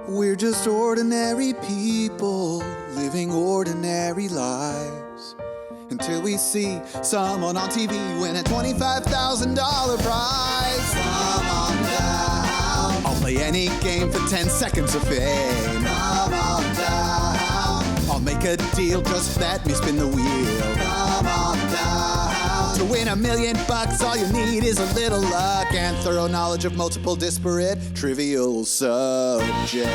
We're just ordinary people living ordinary lives until we see someone on TV win a $25,000 prize. Come on down. I'll play any game for 10 seconds of fame. Come on down. I'll make a deal, just let me spin the wheel. Come on down. To win $1 million, all you need is a little luck and thorough knowledge of multiple disparate trivial subjects.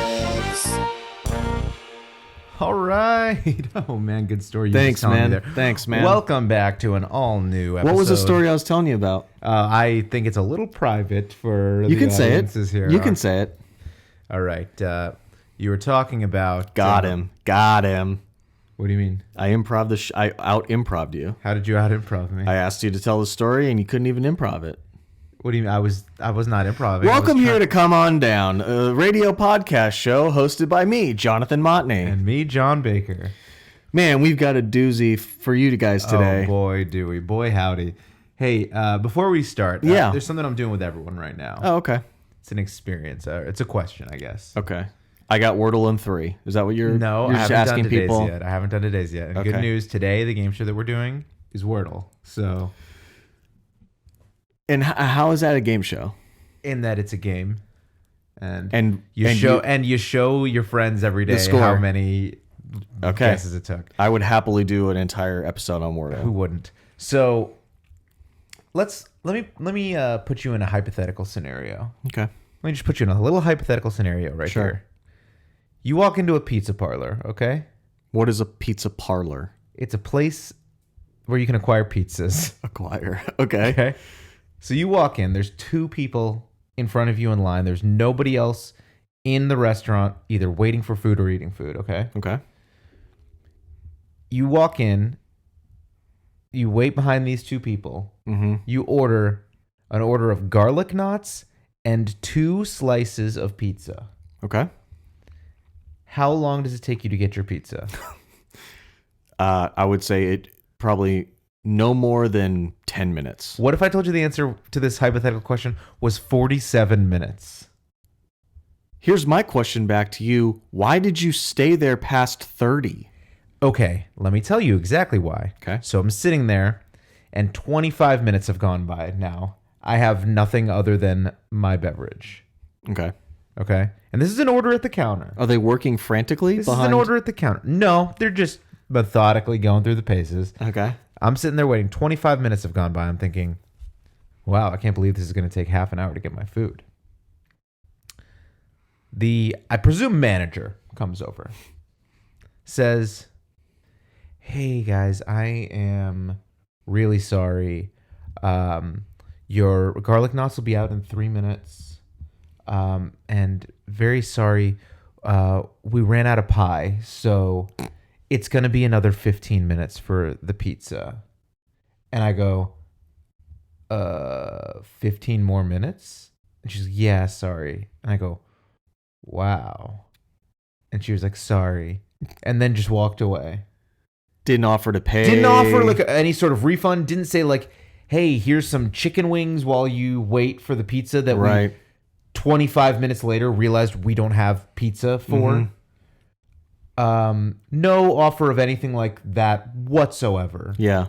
All right. Oh, man, good story. Thanks, man. Thanks, man. Welcome back to an all-new episode. What was the story I was telling you about? I think it's a little private for you the can say it. Here. You can say it. All right. You were talking about... Got him. What do you mean? I out-improv'd you. How did you out-improv me? I asked you to tell the story, and you couldn't even improv it. What do you mean? I was not improvising. Welcome here to Come On Down, a radio podcast show hosted by me, Jonathan Motney. And me, John Baker. Man, we've got a doozy for you guys today. Oh, boy, do we. Boy, howdy. Hey, before we start, there's something I'm doing with everyone right now. Oh, okay. It's an experience. It's a question, I guess. Okay. I got Wordle in 3. Is that what you're No, you're I just haven't asking done today's people? yet. I haven't done today's yet. And Okay. Good news, today the game show that we're doing is Wordle. So, And how is that a game show? in that it's a game, and you show your friends every day score. how many guesses it took. I would happily do an entire episode on Wordle. Who wouldn't? So, let me put you in a hypothetical scenario. Okay. Let me just put you in a little hypothetical scenario right Sure. here. You walk into a pizza parlor, okay? What is a pizza parlor? It's a place where you can acquire pizzas. Acquire. Okay. Okay. So you walk in, there's 2 people in front of you in line. There's nobody else in the restaurant either waiting for food or eating food, okay? Okay. You walk in, you wait behind these 2 people. Mm-hmm. You order an order of garlic knots and 2 slices of pizza. Okay. How long does it take you to get your pizza? I would say it probably no more than 10 minutes. What if I told you the answer to this hypothetical question was 47 minutes? Here's my question back to you. Why did you stay there past 30? Okay, let me tell you exactly why. Okay. So I'm sitting there, and 25 minutes have gone by now. I have nothing other than my beverage. Okay. Okay? And this is an order at the counter. Are they working frantically This behind? is an order at the counter. No, they're just methodically going through the paces. Okay. I'm sitting there waiting. 25 minutes have gone by. I'm thinking, wow, I can't believe this is going to take half an hour to get my food. I presume manager comes over, says, hey guys, I am really sorry. Your garlic knots will be out in 3 minutes. And very sorry, we ran out of pie, so it's going to be another 15 minutes for the pizza. And I go, 15 more minutes? And she's like, yeah, sorry. And I go, wow. And she was like, sorry. And then just walked away. Didn't offer to pay. Didn't offer like any sort of refund. Didn't say like, hey, here's some chicken wings while you wait for the pizza that Right. we 25 minutes later realized we don't have pizza for. Mm-hmm. No offer of anything like that whatsoever. Yeah.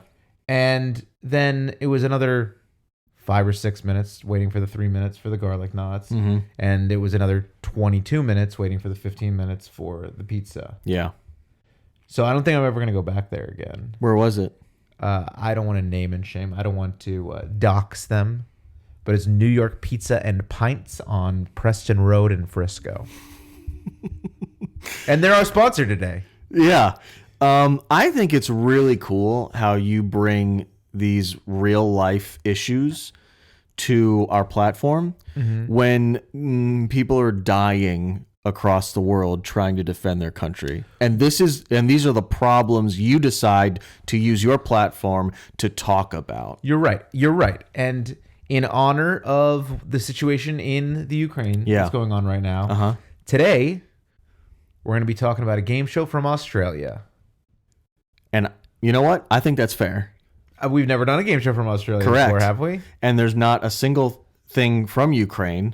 And then it was another 5 or 6 minutes waiting for the 3 minutes for the garlic knots. Mm-hmm. And it was another 22 minutes waiting for the 15 minutes for the pizza. Yeah. So I don't think I'm ever going to go back there again. Where was it? I don't want to name and shame. I don't want to dox them. But it's New York Pizza and Pints on Preston Road in Frisco. And they're our sponsor today. Yeah. I think it's really cool how you bring these real life issues to our platform when people are dying across the world trying to defend their country. And these are the problems you decide to use your platform to talk about. You're right. And in honor of the situation in the Ukraine that's going on right now, today we're going to be talking about a game show from Australia. And you know what? I think that's fair. We've never done a game show from Australia Correct. before, have we? And there's not a single thing from Ukraine.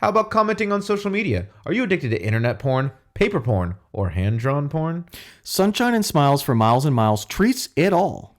How about commenting on social media? Are you addicted to internet porn, paper porn, or hand-drawn porn? Sunshine and Smiles for Miles and Miles treats it all.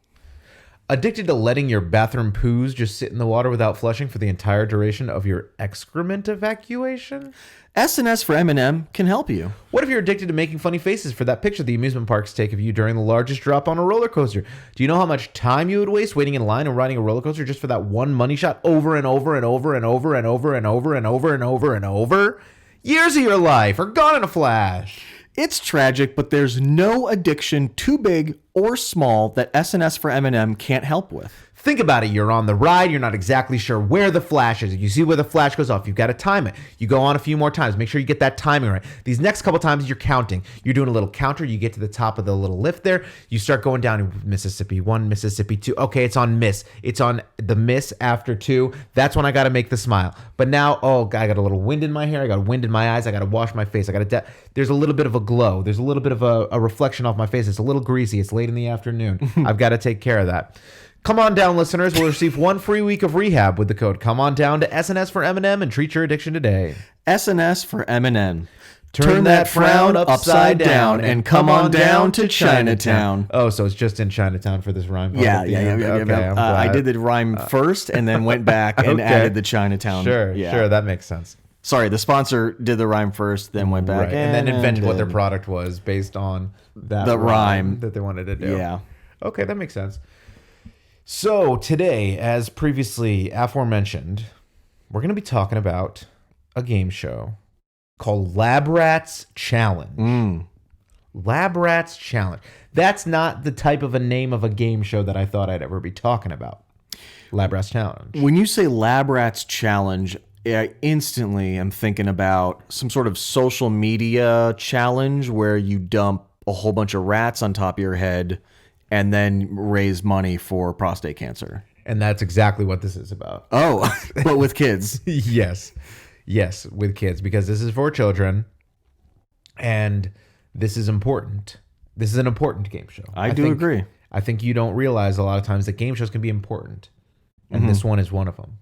Addicted to letting your bathroom poos just sit in the water without flushing for the entire duration of your excrement evacuation? S&S for M&M can help you. What if you're addicted to making funny faces for that picture the amusement parks take of you during the largest drop on a roller coaster? Do you know how much time you would waste waiting in line and riding a roller coaster just for that one money shot over and over and over and over and over and over and over and over and over? Years of your life are gone in a flash. It's tragic, but there's no addiction too big or small that S&S for M&M can't help with. Think about it. You're on the ride. You're not exactly sure where the flash is. You see where the flash goes off. You've got to time it. You go on a few more times. Make sure you get that timing right. These next couple times you're counting. You're doing a little counter. You get to the top of the little lift there. You start going down Mississippi 1, Mississippi 2. Okay, it's on miss. It's on the miss after 2. That's when I got to make the smile. But now, I got a little wind in my hair. I got wind in my eyes. I got to wash my face. There's a little bit of a glow. There's a little bit of a reflection off my face. It's a little greasy. It's late in the afternoon. I've got to take care of that. Come on down, listeners. We'll receive 1 free week of rehab with the code Come On Down to S&S for M&M and treat your addiction today. S&S for M&M. Turn that frown upside down and come on down to Chinatown. Chinatown. Oh, so it's just in Chinatown for this rhyme. Yeah. Okay, I'm glad. I did the rhyme first and then went back and added the Chinatown. Sure, that makes sense. Sorry, the sponsor did the rhyme first, then went back Right. And then invented what their product was based on the rhyme that they wanted to do. Yeah. Okay, that makes sense. So today, as previously aforementioned, we're going to be talking about a game show called Labrats Challenge. Labrats Challenge. That's not the type of a name of a game show that I thought I'd ever be talking about. Labrats Challenge. When you say Labrats Challenge, I instantly am thinking about some sort of social media challenge where you dump a whole bunch of rats on top of your head and then raise money for prostate cancer. And that's exactly what this is about. Oh, but with kids. Yes, with kids, because this is for children, and this is important. This is an important game show. I do agree. I think you don't realize a lot of times that game shows can be important, and this one is one of them.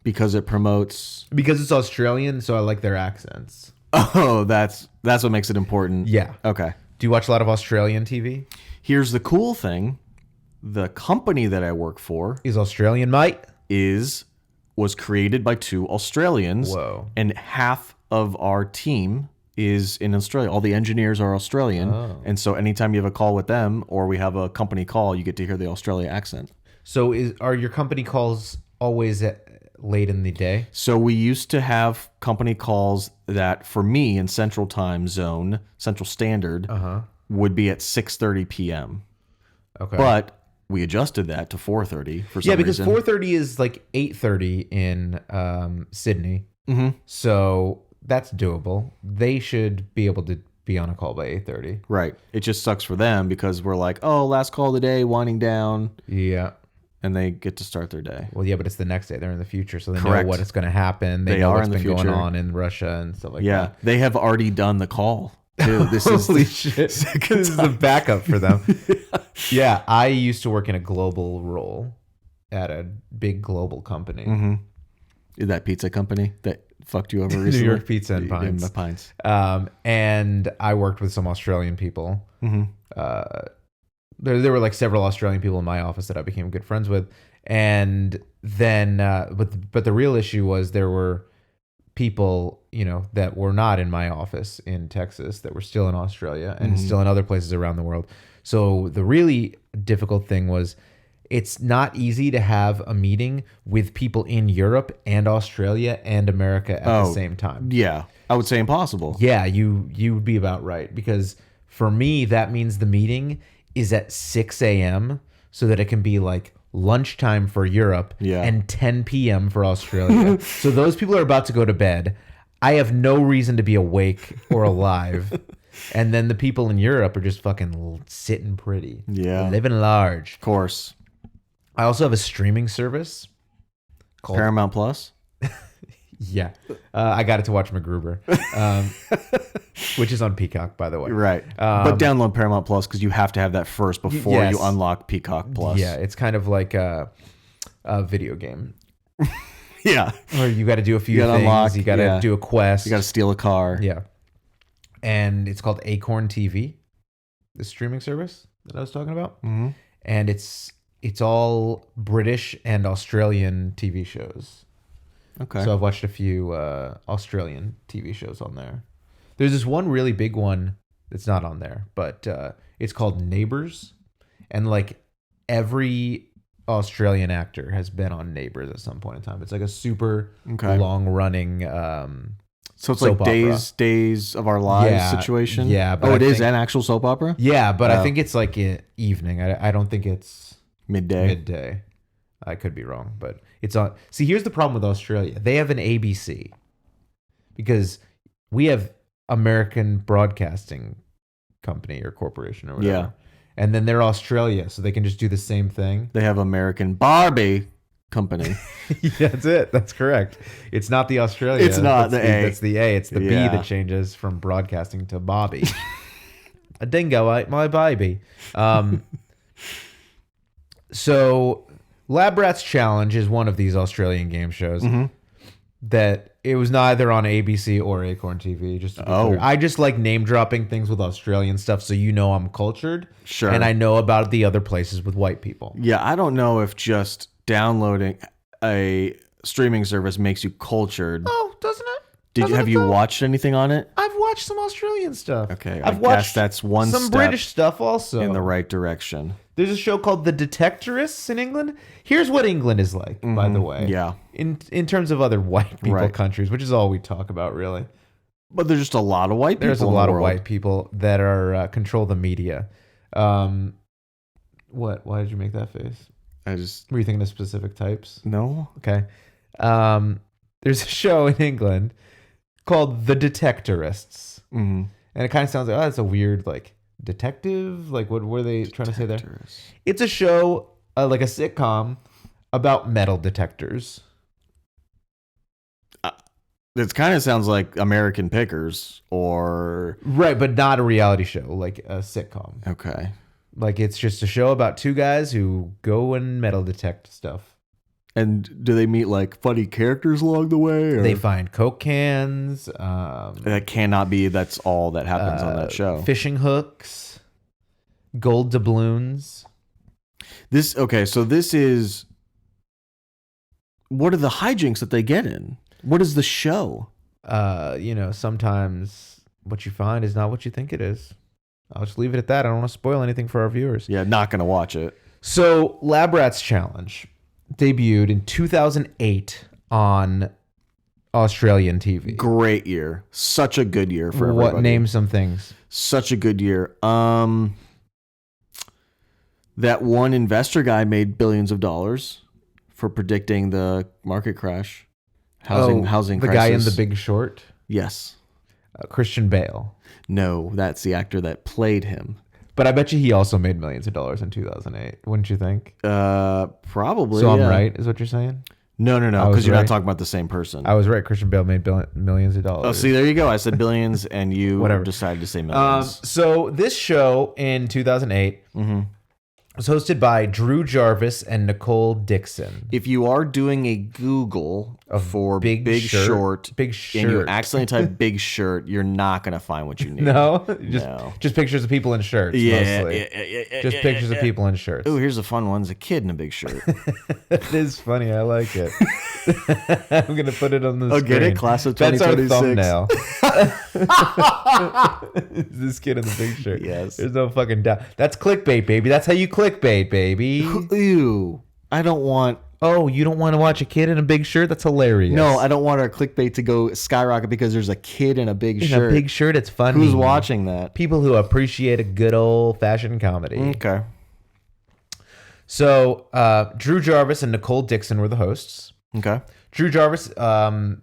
Because it promotes... Because it's Australian, so I like their accents. Oh, that's what makes it important. Yeah. Okay. Do you watch a lot of Australian TV? Here's the cool thing. The company that I work for Is Australian, mate? was created by 2 Australians. Whoa. And half of our team is in Australia. All the engineers are Australian. Oh. And so anytime you have a call with them or we have a company call, you get to hear the Australia accent. So are your company calls always late in the day? So we used to have company calls that for me in Central Time Zone, Central Standard, would be at 6:30 p.m. Okay. But we adjusted that to 4:30 for some because reason. 4:30 is like 8:30 in Sydney. Mm-hmm. So that's doable. They should be able to be on a call by 8:30. Right. It just sucks for them because we're like, oh, last call of the day, winding down. Yeah. And they get to start their day. Well, yeah, but it's the next day. They're in the future, so they Correct. know what is going to happen. They know what's been going on in Russia and stuff like that. Yeah, they have already done the call, too. This Holy is shit. This is the backup for them. Yeah, I used to work in a global role at a big global company. Mm-hmm. That pizza company that fucked you over New recently? York Pizza and Pines. The Pines. And I worked with some Australian people. There were like several Australian people in my office that I became good friends with. And then, but the real issue was there were people, that were not in my office in Texas that were still in Australia and still in other places around the world. So the really difficult thing was it's not easy to have a meeting with people in Europe and Australia and America at the same time. Yeah, I would say impossible. Yeah, you would be about right. Because for me, that means the meeting is at 6 a.m. so that it can be like lunchtime for Europe and 10 p.m. for Australia. So those people are about to go to bed. I have no reason to be awake or alive. And then the people in Europe are just fucking sitting pretty. Yeah. Living large. Of course. I also have a streaming service called Paramount Plus? Yeah. I got it to watch MacGruber, which is on Peacock, by the way. Right. But download Paramount Plus because you have to have that first before you unlock Peacock Plus. Yeah, it's kind of like a video game. Yeah. Or you got to do a few gotta things. unlock, You got to yeah. do a quest. You got to steal a car. Yeah. And it's called Acorn TV, the streaming service that I was talking about. Mm-hmm. And it's all British and Australian TV shows. Okay. So I've watched a few Australian TV shows on there. There's this one really big one that's not on there, but it's called Neighbours. And like every Australian actor has been on Neighbours at some point in time. It's like a super long running so it's soap like opera. Days of Our Lives Yeah, situation? yeah, but it I is think- an actual soap opera? Yeah, but I think it's like evening. I don't think it's Midday. I could be wrong, but it's on. See, here's the problem with Australia. They have an ABC because we have American Broadcasting Company or Corporation or whatever. Yeah. And then they're Australia, so they can just do the same thing. They have American Barbie Company. Yeah, that's it. That's correct. It's not the Australia. It's not That's the A. That's the A. It's the Yeah. B that changes from broadcasting to Bobby. A dingo ate my baby. So Labrats Challenge is one of these Australian game shows that it was neither on ABC or Acorn TV. Just to be clear. I just like name dropping things with Australian stuff, so you know I'm cultured. Sure. And I know about the other places with white people. Yeah, I don't know if just downloading a streaming service makes you cultured. Oh, doesn't it? Have you watched anything on it? I've watched some Australian stuff. Okay, I've I watched guess that's one some step British stuff also. in the right direction. There's a show called The Detectorists in England. Here's what England is like, by the way. Yeah. In terms of other white people Right. countries, which is all we talk about, really. But there's just a lot of white people. There's a in the lot of world. white people that are control the media. What? Why did you make that face? I just Were you thinking of specific types? no. Okay. There's a show in England called The Detectorists. Mm-hmm. And it kind of sounds like, oh, that's a weird, like, detective. Like, what were they trying to say there? It's a show, like a sitcom, about metal detectors. It kind of sounds like American Pickers or Right, but not a reality show, like a sitcom. okay. Like, it's just a show about two guys who go and metal detect stuff. And do they meet like funny characters along the way? Or? They find Coke cans, That cannot be. That's all that happens on that show. fishing hooks, gold doubloons. So this is. What are the hijinks that they get in? What is the show? Sometimes what you find is not what you think it is. I'll just leave it at that. I don't want to spoil anything for our viewers. Yeah, not gonna watch it. So, Labrats Challenge debuted in 2008 on Australian TV. Great year, such a good year for everybody. What? Name some things. Such a good year. That one investor guy made billions of dollars for predicting the market crash, housing the crisis. guy in The Big Short, Yes. Christian Bale. No, that's the actor that played him. But I bet you he also made millions of dollars in 2008. Wouldn't you think? Probably. So I'm yeah. right, is what you're saying? No, I because was you're right. not talking about the same person. I was right. Christian Bale made millions of dollars. Oh, see, there you go. I said billions, and you Whatever. decided to say millions. So this show in 2008 was hosted by Drew Jarvis and Nicole Dixon. If you are doing a Google for Big Shirt. Big and you Shirt. accidentally type Big Shirt, you're not going to find what you need. No? No. Just pictures of people in shirts, mostly. Just pictures of people in shirts. Oh, here's a fun one. It's a kid in a big shirt. It is funny. I like it. I'm going to put it on the screen. get it? Class of That's our 2026. thumbnail. This kid in the big shirt. Yes. There's no fucking doubt. That's clickbait, baby. That's how you clickbait, baby. Ew. I don't want... Oh, you don't want to watch a kid in a big shirt? That's hilarious. No, I don't want our clickbait to go skyrocket because there's a kid in a big in shirt. a big shirt, it's funny. Who's watching that? People who appreciate a good old-fashioned comedy. Okay. So, Drew Jarvis and Nicole Dixon were the hosts. Okay. Drew Jarvis,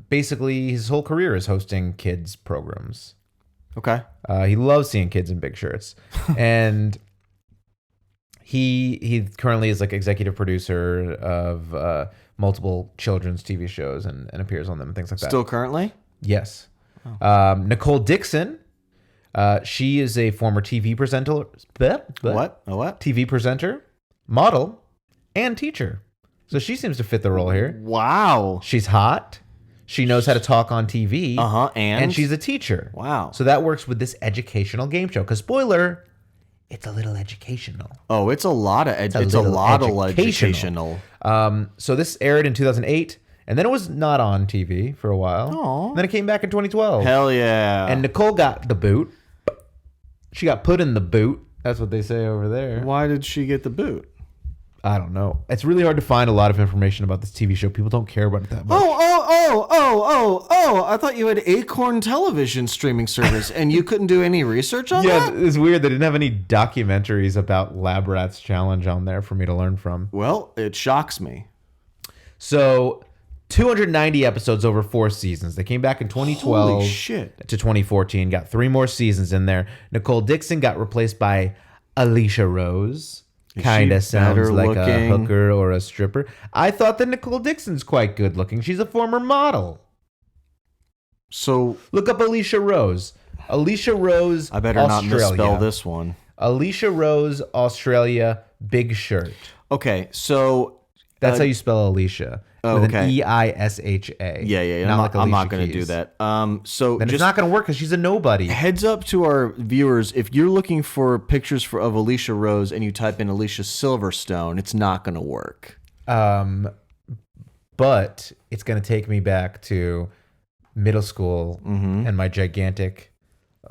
basically, his whole career is hosting kids' programs. Okay. He loves seeing kids in big shirts. And he currently is like executive producer of multiple children's TV shows and appears on them and things like that. Still currently? Yes. Nicole Dixon, she is a former TV presenter. What? A what? TV presenter, model, and teacher. So she seems to fit the role here. Wow. She's hot. She knows how to talk on TV. And she's a teacher. Wow. So that works with this educational game show. Because spoiler, it's a little educational. Oh, it's a lot of educational. So this aired in 2008, and then it was not on TV for a while. Aw. And then it came back in 2012. Hell yeah. And Nicole got the boot. She got put in the boot. That's what they say over there. Why did she get the boot? I don't know. It's really hard to find a lot of information about this TV show. People don't care about it that much. Oh, I thought you had Acorn Television streaming service and you couldn't do any research on Yeah, that? it's weird. They didn't have any documentaries about Labrats Challenge on there for me to learn from. Well, it shocks me. So 290 episodes over 4 seasons. They came back in 2012 Holy shit. to 2014. Got 3 more seasons in there. Nicole Dixon got replaced by Alicia Rose. Kind of sounds like a hooker or a stripper. I thought that Nicole Dixon's quite good looking. She's a former model. So look up Alicia Rose. Alicia Rose, I better Australia. not misspell this one. Alicia Rose, Australia, big shirt. Okay, so that's how you spell Alicia. Oh, with okay. an E-I-S-H-A. Yeah. Not I'm not Alicia going to do Keys. that. So Then just it's not going to work because she's a nobody. heads up to our viewers, if you're looking for pictures of Alicia Rose and you type in Alicia Silverstone, it's not going to work. But it's going to take me back to middle school and my gigantic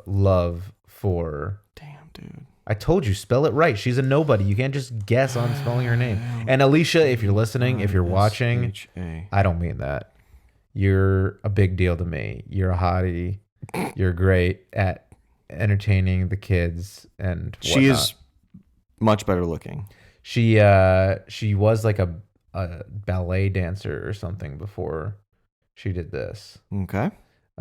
love for... Damn, dude. I told you, spell it right. She's a nobody. You can't just guess on spelling her name. And Alicia, if you're listening, if you're watching, I don't mean that. You're a big deal to me. You're a hottie. You're great at entertaining the kids and whatnot. She is much better looking. She was like a ballet dancer or something before she did this. Okay.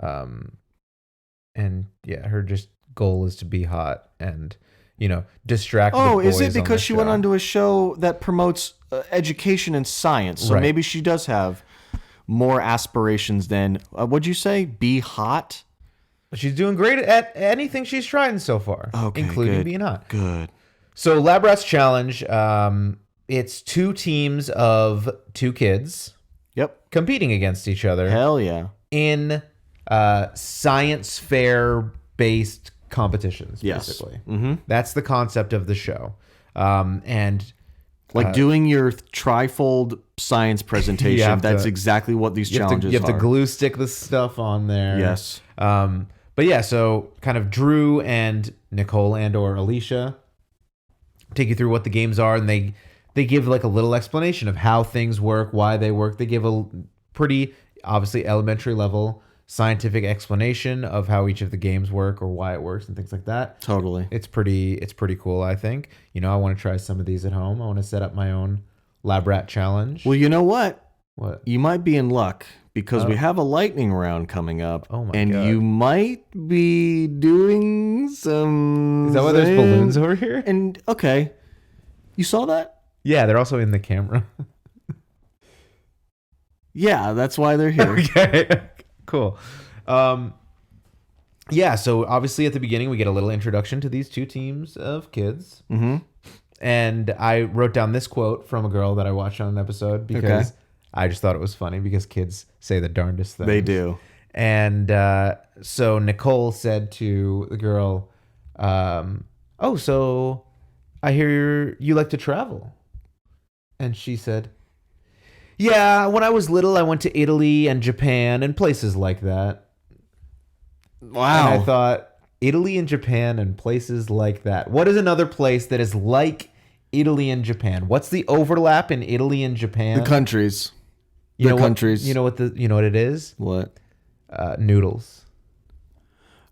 And yeah, her just goal is to be hot and, you know, distract the boys. Is it on because the she show. went onto a show that promotes education and science? So Right. maybe she does have more aspirations than, what'd you say? Be hot? She's doing great at anything she's trying so far, Okay, including good. being hot. Good. So Labrats Challenge, it's 2 teams of 2 kids Yep. competing against each other Hell yeah. in science fair based competitions. Yes. Basically, that's the concept of the show, and Like doing your trifold science presentation. have That's to- exactly what these you have challenges to are. glue stick the stuff on there. Yes. But yeah, so kind of Drew and Nicole and or Alicia take you through what the games are, and they give like a little explanation of how things work, why they work. They give a pretty obviously elementary level scientific explanation of how each of the games work or why it works and things like that. Totally. It's pretty cool, I think. You know, I want to try some of these at home. I want to set up my own Labrat challenge. Well, you know what? What? You might be in luck because we have a lightning round coming up. Oh my and God. you might be doing some. Is that why there's balloons over here? And okay, you saw that? Yeah, they're also in the camera. Yeah, that's why they're here. Okay. Cool. Yeah, so obviously at the beginning we get a little introduction to these 2 teams of kids. Mm-hmm. And I wrote down this quote from a girl that I watched on an episode because I just thought it was funny because kids say the darndest things. They do. And so Nicole said to the girl, oh, so I hear you like to travel. And she said, yeah, when I was little, I went to Italy and Japan and places like that. Wow. And I thought, Italy and Japan and places like that. What is another place that is like Italy and Japan? What's the overlap in Italy and Japan? The countries. You know countries. What, you know what it is? What? Noodles.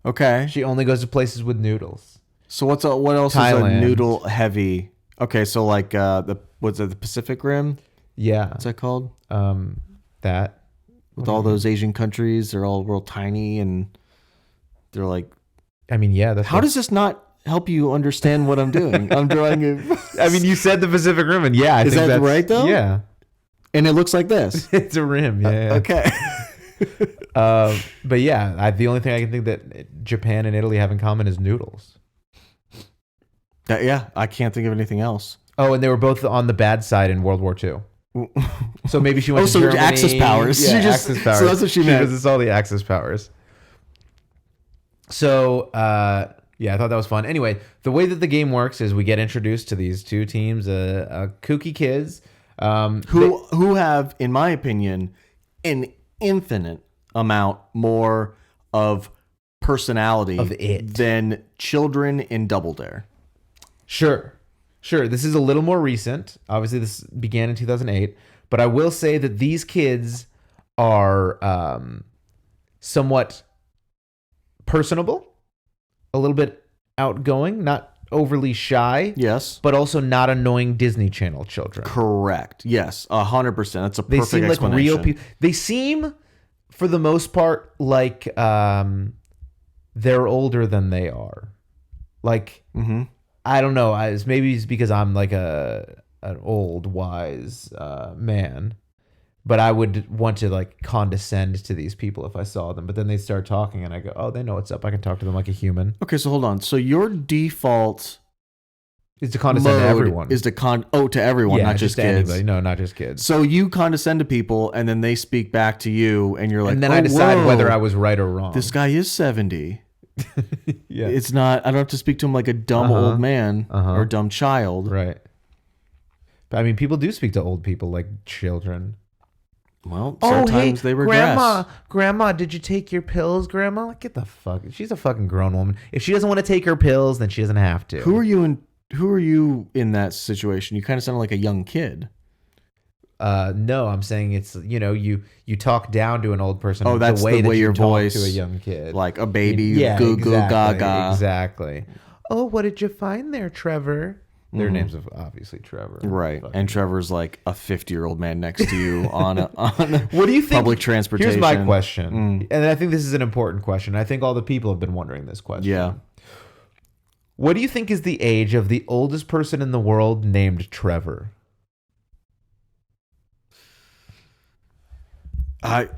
Okay. She only goes to places with noodles. So what else is Thailand. a noodle heavy? Okay, so like the Pacific Rim? Yeah. What's that called? That. With all those Asian countries, they're all real tiny and they're like. I mean, yeah. That's How does this not help you understand what I'm doing? I'm drawing it. I mean, you said the Pacific Rim, and yeah, I Is think that that's right, though? Yeah. And it looks like this. It's a rim. Yeah. Okay. But yeah, the only thing I can think that Japan and Italy have in common is noodles. Yeah, I can't think of anything else. Oh, and they were both on the bad side in World War II. So maybe she went to Germany. Access powers. Yeah, She just- access powers. so that's what she meant. It's all the access powers. So, yeah, I thought that was fun. Anyway, the way that the game works is we get introduced to these two teams, kooky kids. Who have, in my opinion, an infinite amount more of personality Of it. than children in Double Dare. Sure. This is a little more recent. Obviously, this began in 2008. But I will say that these kids are somewhat personable, a little bit outgoing, not overly shy. Yes. But also not annoying Disney Channel children. Correct. Yes. 100%. That's a They perfect seem like explanation. real people. They seem, for the most part, like they're older than they are. Like, I don't know. Maybe it's because I'm like an old, wise man. But I would want to like condescend to these people if I saw them. But then they start talking and I go, oh, they know what's up. I can talk to them like a human. Okay, so hold on. So your default Is to condescend to mode everyone. is to to everyone, yeah, not just to kids. anybody. No, not just kids. So you condescend to people, and then they speak back to you, and you're like, And then oh, I decide whoa, whether I was right or wrong. this guy is 70. Yeah. It's not. I don't have to speak to him like a dumb old man Uh-huh. or dumb child. Right. But I mean, people do speak to old people like children. Well, sometimes they regress. Grandma, did you take your pills, Grandma? Like, get the fuck. She's a fucking grown woman. If she doesn't want to take her pills, then she doesn't have to. Who are you in that situation? You kind of sound like a young kid. No, I'm saying it's, you talk down to an old person. Oh, that's the way that you your talk voice, to a young kid, like a baby, Yeah, goo goo exactly, gaga. Exactly. Oh, what did you find there, Trevor? Their names are obviously Trevor. Right. Fucking- And Trevor's like a 50-year-old man next to you on a What do you think? public transportation. Here's my question, and I think this is an important question. I think all the people have been wondering this question. Yeah. What do you think is the age of the oldest person in the world named Trevor? I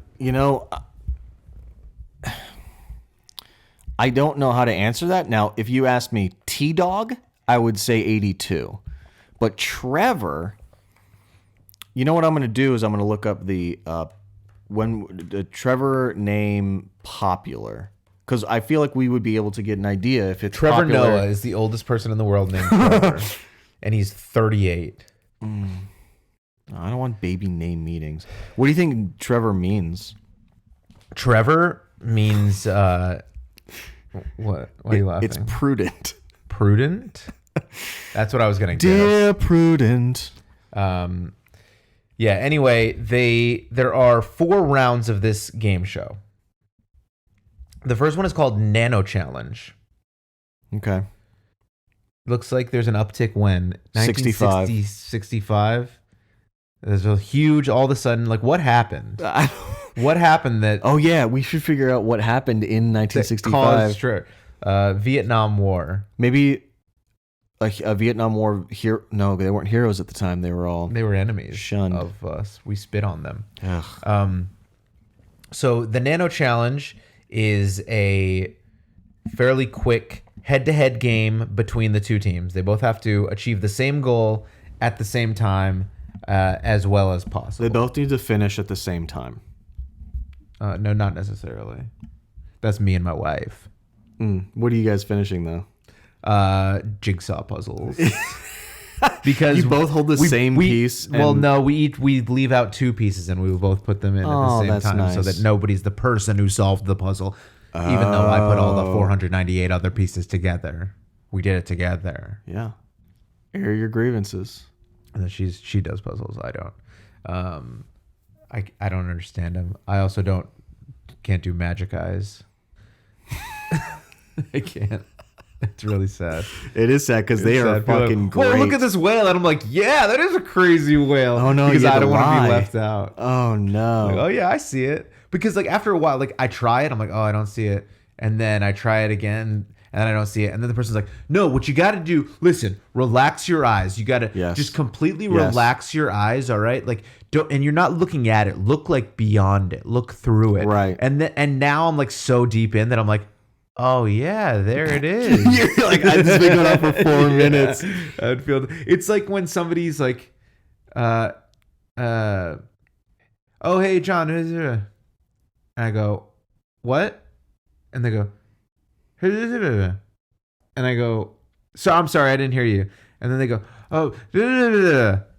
don't know how to answer that. Now, if you ask me T-Dog, I would say 82. But Trevor, you know what I'm going to do is I'm going to look up the Trevor name popular, because I feel like we would be able to get an idea if it's Trevor popular. Noah is the oldest person in the world named Trevor, and he's 38. I don't want baby name meetings. What do you think Trevor means? Trevor means what? Why are you laughing? It's prudent. Prudent. That's what I was gonna guess. Dear Prudent. Yeah. Anyway, there are 4 rounds of this game show. The first one is called Nano Challenge. Okay. Looks like there's an uptick when 65. 65. There's a huge, all of a sudden, like, what happened? What happened that Oh yeah, we should figure out what happened in that 1965. caused Vietnam War? Maybe a Vietnam War hero. No, they weren't heroes at the time. They were all. They were enemies Shunned. of us. We spit on them. Ugh. So the Nano Challenge is a fairly quick head-to-head game between the two teams. They both have to achieve the same goal at the same time, as well as possible. They both need to finish at the same time. No, not necessarily. That's me and my wife. What are you guys finishing though? Jigsaw puzzles. Because You both hold the same piece. Well, and- no, we leave out 2 pieces and we will both put them in at the Oh, same that's time, so nice. that nobody's the person who solved the puzzle. Even though I put all the 498 other pieces together, we did it together. Yeah. Air your grievances. And then she does puzzles. I don't. I don't understand them. I also can't do magic eyes. I can't. It's really sad. It is sad because they It's are sad. People fucking like, great. "Whoa, look at this whale," and I'm like, "Yeah, that is a crazy whale." Oh, no, because you had I to don't want to lie. be left out. Oh no. Like, oh yeah, I see it. Because like after a while, like I try it, I'm like, oh, I don't see it, and then I try it again, and then I don't see it, and then the person's like, no, what you got to do? Listen, relax your eyes. You got to Yes. just completely Yes. relax your eyes. All right, like don't, and you're not looking at it. Look like beyond it. Look through it. Right. And now I'm like so deep in that I'm like, oh yeah, there it is. You're like, I've just been going on for 4 minutes. I'd feel it's like when somebody's like oh, hey, John. And I go, what? And they go, and I go, so I'm sorry, I didn't hear you. And then they go, oh,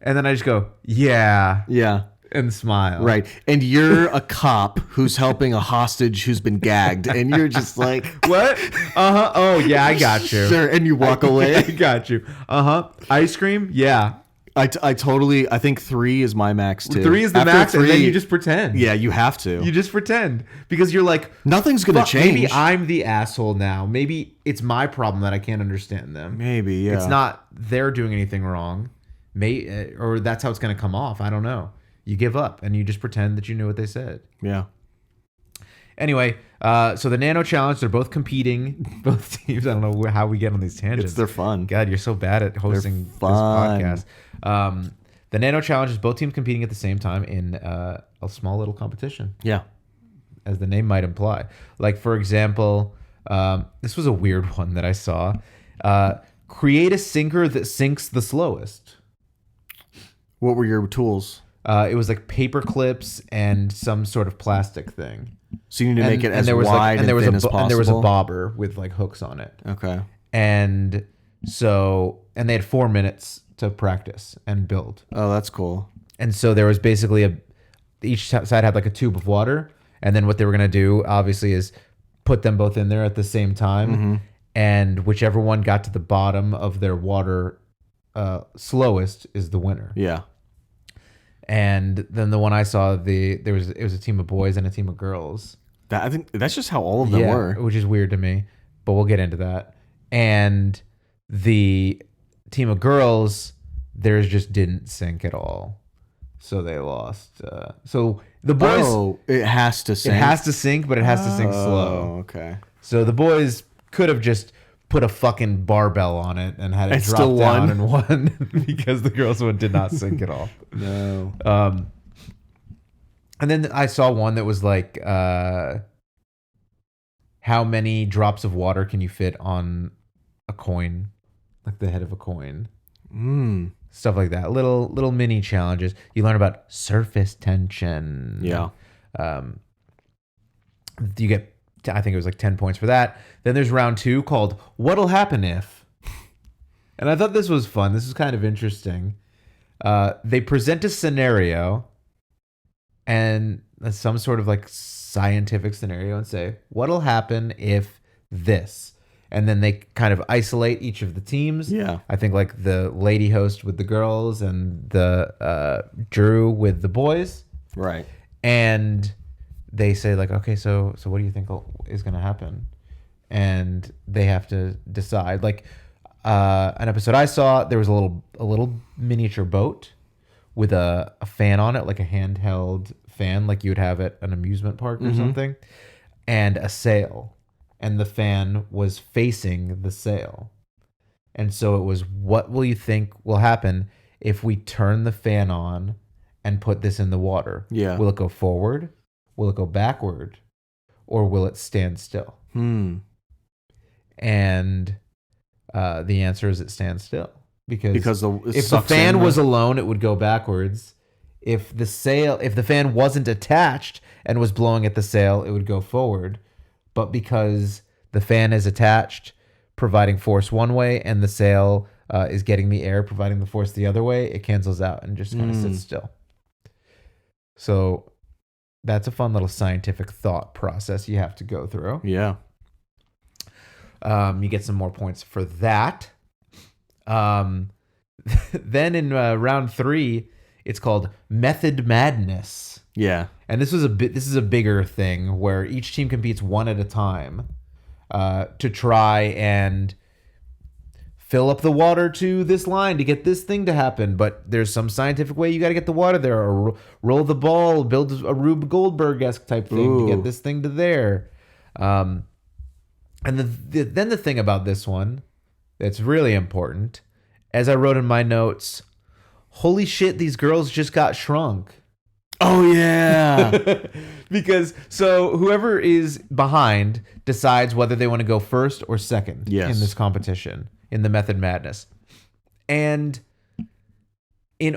and then I just go, yeah. Yeah. And smile. Right. And you're a cop who's helping a hostage who's been gagged. And you're just like, what? Uh-huh. Oh, yeah, I got you. Sure. And you walk away. I got you. Uh-huh. Ice cream? Yeah. I think 3 is my max too. 3 is the After max, 3, and then you just pretend. Yeah, you have to. You just pretend. Because you're like, nothing's going to change. Maybe I'm the asshole now. Maybe it's my problem that I can't understand them. Maybe, yeah. It's not they're doing anything wrong. Or that's how it's going to come off. I don't know. You give up, and you just pretend that you knew what they said. Yeah. Anyway, so the Nano Challenge, they're both competing, both teams. I don't know how we get on these tangents. They're fun. God, you're so bad at hosting this podcast. The Nano Challenge is both teams competing at the same time in a small little competition. Yeah. As the name might imply. Like, for example, this was a weird one that I saw. Create a sinker that sinks the slowest. What were your tools? It was like paper clips and some sort of plastic thing. So you need to make it as wide and thin as possible. And there was a bobber with like hooks on it. Okay. And they had 4 minutes to practice and build. Oh, that's cool. And so there was basically each side had like a tube of water. And then what they were going to do, obviously, is put them both in there at the same time. Mm-hmm. And whichever one got to the bottom of their water slowest is the winner. Yeah. And then the one I saw, it was a team of boys and a team of girls. I think that's just how all of them were. Which is weird to me, but we'll get into that. And the team of girls, theirs just didn't sink at all, so they lost. So the boys, it has to sink. It has to sink, but it has to sink slow. Oh, okay. So the boys could have just put a fucking barbell on it and had it drop down and won because the girls one did not sink at all. No. And then I saw one that was like, how many drops of water can you fit on a coin, like the head of a coin? Stuff like that. Little mini challenges. You learn about surface tension. Yeah. You get, I think it was like 10 points for that. Then there's round 2 called What'll Happen If? And I thought this was fun. This is kind of interesting. They present a scenario and some sort of like scientific scenario and say, what'll happen if this? And then they kind of isolate each of the teams. Yeah. I think like the lady host with the girls and the Drew with the boys. Right. And they say like, okay, so what do you think is going to happen? And they have to decide. Like an episode I saw, there was a little miniature boat with a fan on it, like a handheld fan, like you would have at an amusement park or something, and a sail. And the fan was facing the sail. And so it was, what will you think will happen if we turn the fan on and put this in the water? Yeah. Will it go forward? Will it go backward? Or will it stand still? And the answer is it stands still. Because if the fan was alone, it would go backwards. If the fan wasn't attached and was blowing at the sail, it would go forward. But because the fan is attached, providing force one way, and the sail is getting the air, providing the force the other way, it cancels out and just kind of sits still. So that's a fun little scientific thought process you have to go through. Yeah. You get some more points for that. Then in round 3, it's called Method Madness. Yeah. And this is a bigger thing where each team competes one at a time to try and fill up the water to this line to get this thing to happen. But there's some scientific way you got to get the water there, or roll the ball, build a Rube Goldberg-esque type thing to get this thing to there. And then the thing about this one that's really important, as I wrote in my notes, holy shit, these girls just got shrunk. Oh, yeah. Because so whoever is behind decides whether they want to go first or second in this competition, in the Method Madness. And in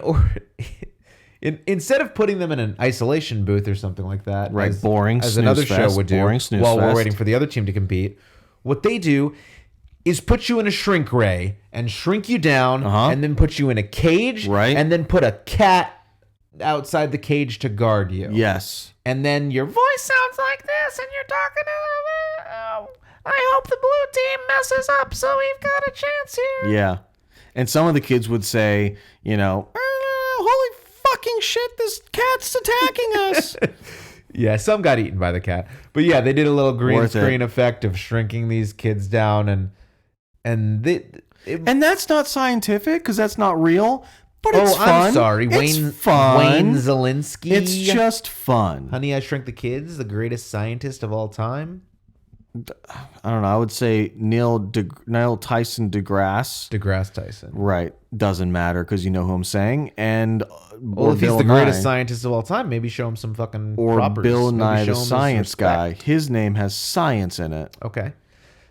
instead of putting them in an isolation booth or something like that, Right, boring as snooze another fest, show would do, boring snooze while we're fest. waiting for the other team to compete, what they do is put you in a shrink ray and shrink you down, and then put you in a cage, Right. and then put a cat outside the cage to guard you. Yes. And then your voice sounds like this, and you're talking to them. I hope the blue team messes up, so we've got a chance here. Yeah. And some of the kids would say, holy fucking shit, this cat's attacking us. Yeah, some got eaten by the cat. But yeah, they did a little green Worth screen it. effect of shrinking these kids down, and And that's not scientific because that's not real, but it's fun. I'm sorry, It's fun. Wayne Zelinsky. It's just fun. Honey, I Shrunk the Kids, the greatest scientist of all time. I don't know. I would say Neil Tyson deGrasse. DeGrasse Tyson. Right. Doesn't matter because you know who I'm saying. And Well, if he's the greatest scientist of all time, maybe show him some fucking or props. Bill Maybe Nye show the him his Science Guy. respect. His name has science in it. Okay.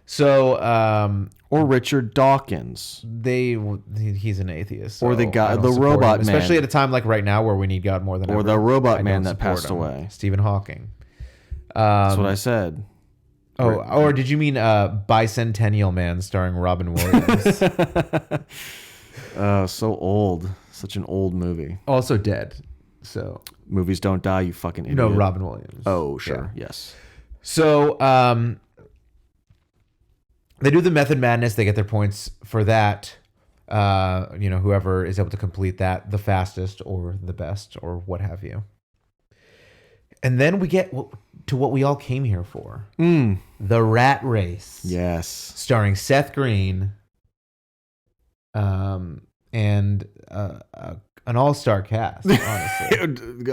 So, Or Richard Dawkins. he's an atheist. Or the so guy- I don't the support robot him, man. especially at a time like right now where we need God more than ever. Or the robot I man don't that passed support him. away. Stephen Hawking. That's what I said. Or did you mean Bicentennial Man starring Robin Williams? So old. Such an old movie. Also dead. So Movies don't die, you fucking idiot. no, Robin Williams. Oh, sure. Yes. So they do the Method Madness. They get their points for that. Whoever is able to complete that the fastest or the best or what have you. And then we get to what we all came here for. The Rat Race. Yes. Starring Seth Green. And an all-star cast, honestly.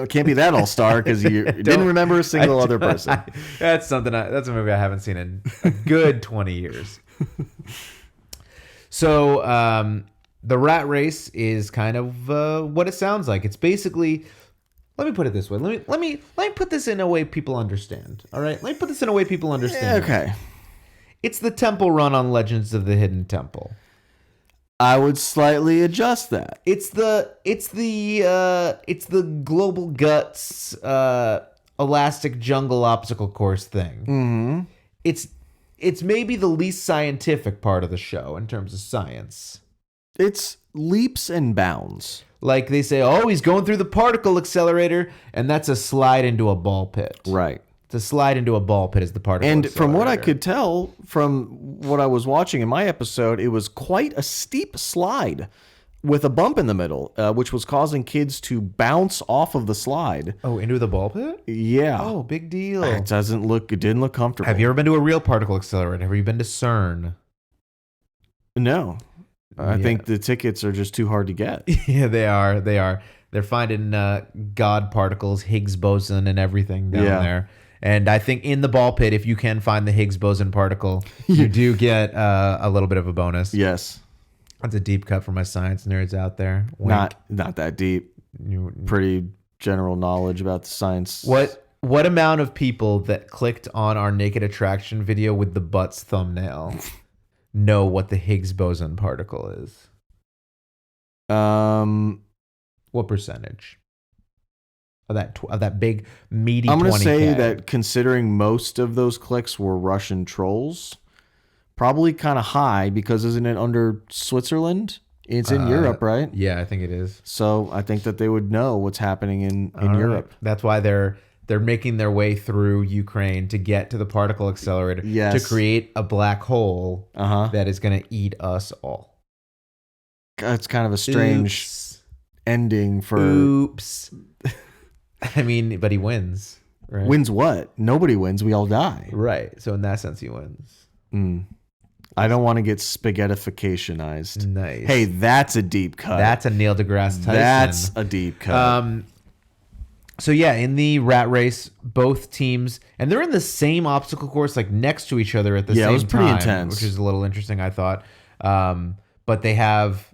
It can't be that all-star because you didn't remember a single other person. That's a movie I haven't seen in a good 20 years. So the Rat Race is kind of what it sounds like. It's basically, let me put it this way. Let me put this in a way people understand. All right, let me put this in a way people understand. Okay. It's the Temple Run on Legends of the Hidden Temple. I would slightly adjust that. It's the Global Guts Elastic Jungle Obstacle Course thing. Mm-hmm. It's maybe the least scientific part of the show in terms of science. It's leaps and bounds. Like they say, oh, he's going through the particle accelerator, and that's a slide into a ball pit. Right. To slide into a ball pit is the particle And accelerator. from what I could tell from what I was watching in my episode, it was quite a steep slide with a bump in the middle, which was causing kids to bounce off of the slide. Oh, into the ball pit? Yeah. Oh, big deal. It didn't look comfortable. Have you ever been to a real particle accelerator? Have you been to CERN? No. I think the tickets are just too hard to get. Yeah, they are. They're finding God particles, Higgs boson, and everything down there. And I think in the ball pit, if you can find the Higgs boson particle, you do get a little bit of a bonus. Yes. That's a deep cut for my science nerds out there. Wink. Not that deep. Pretty general knowledge about the science. What amount of people that clicked on our Naked Attraction video with the butts thumbnail know what the Higgs boson particle is? What percentage of that big meaty? I'm going to 20K? say that considering most of those clicks were Russian trolls, probably kind of high because isn't it under Switzerland? It's in Europe, right? Yeah, I think it is. So I think that they would know what's happening in Europe. Right. That's why they're making their way through Ukraine to get to the particle accelerator to create a black hole that is going to eat us all. It's kind of a strange ending for... Oops. I mean, but he wins. Right? Wins what? Nobody wins. We all die. Right. So in that sense, he wins. I don't want to get spaghettificationized. Nice. Hey, that's a deep cut. That's a Neil deGrasse Tyson. That's a deep cut. So yeah, in the Rat Race, both teams, and they're in the same obstacle course, like next to each other at the same time. Yeah, it was pretty intense. Which is a little interesting, I thought. But they have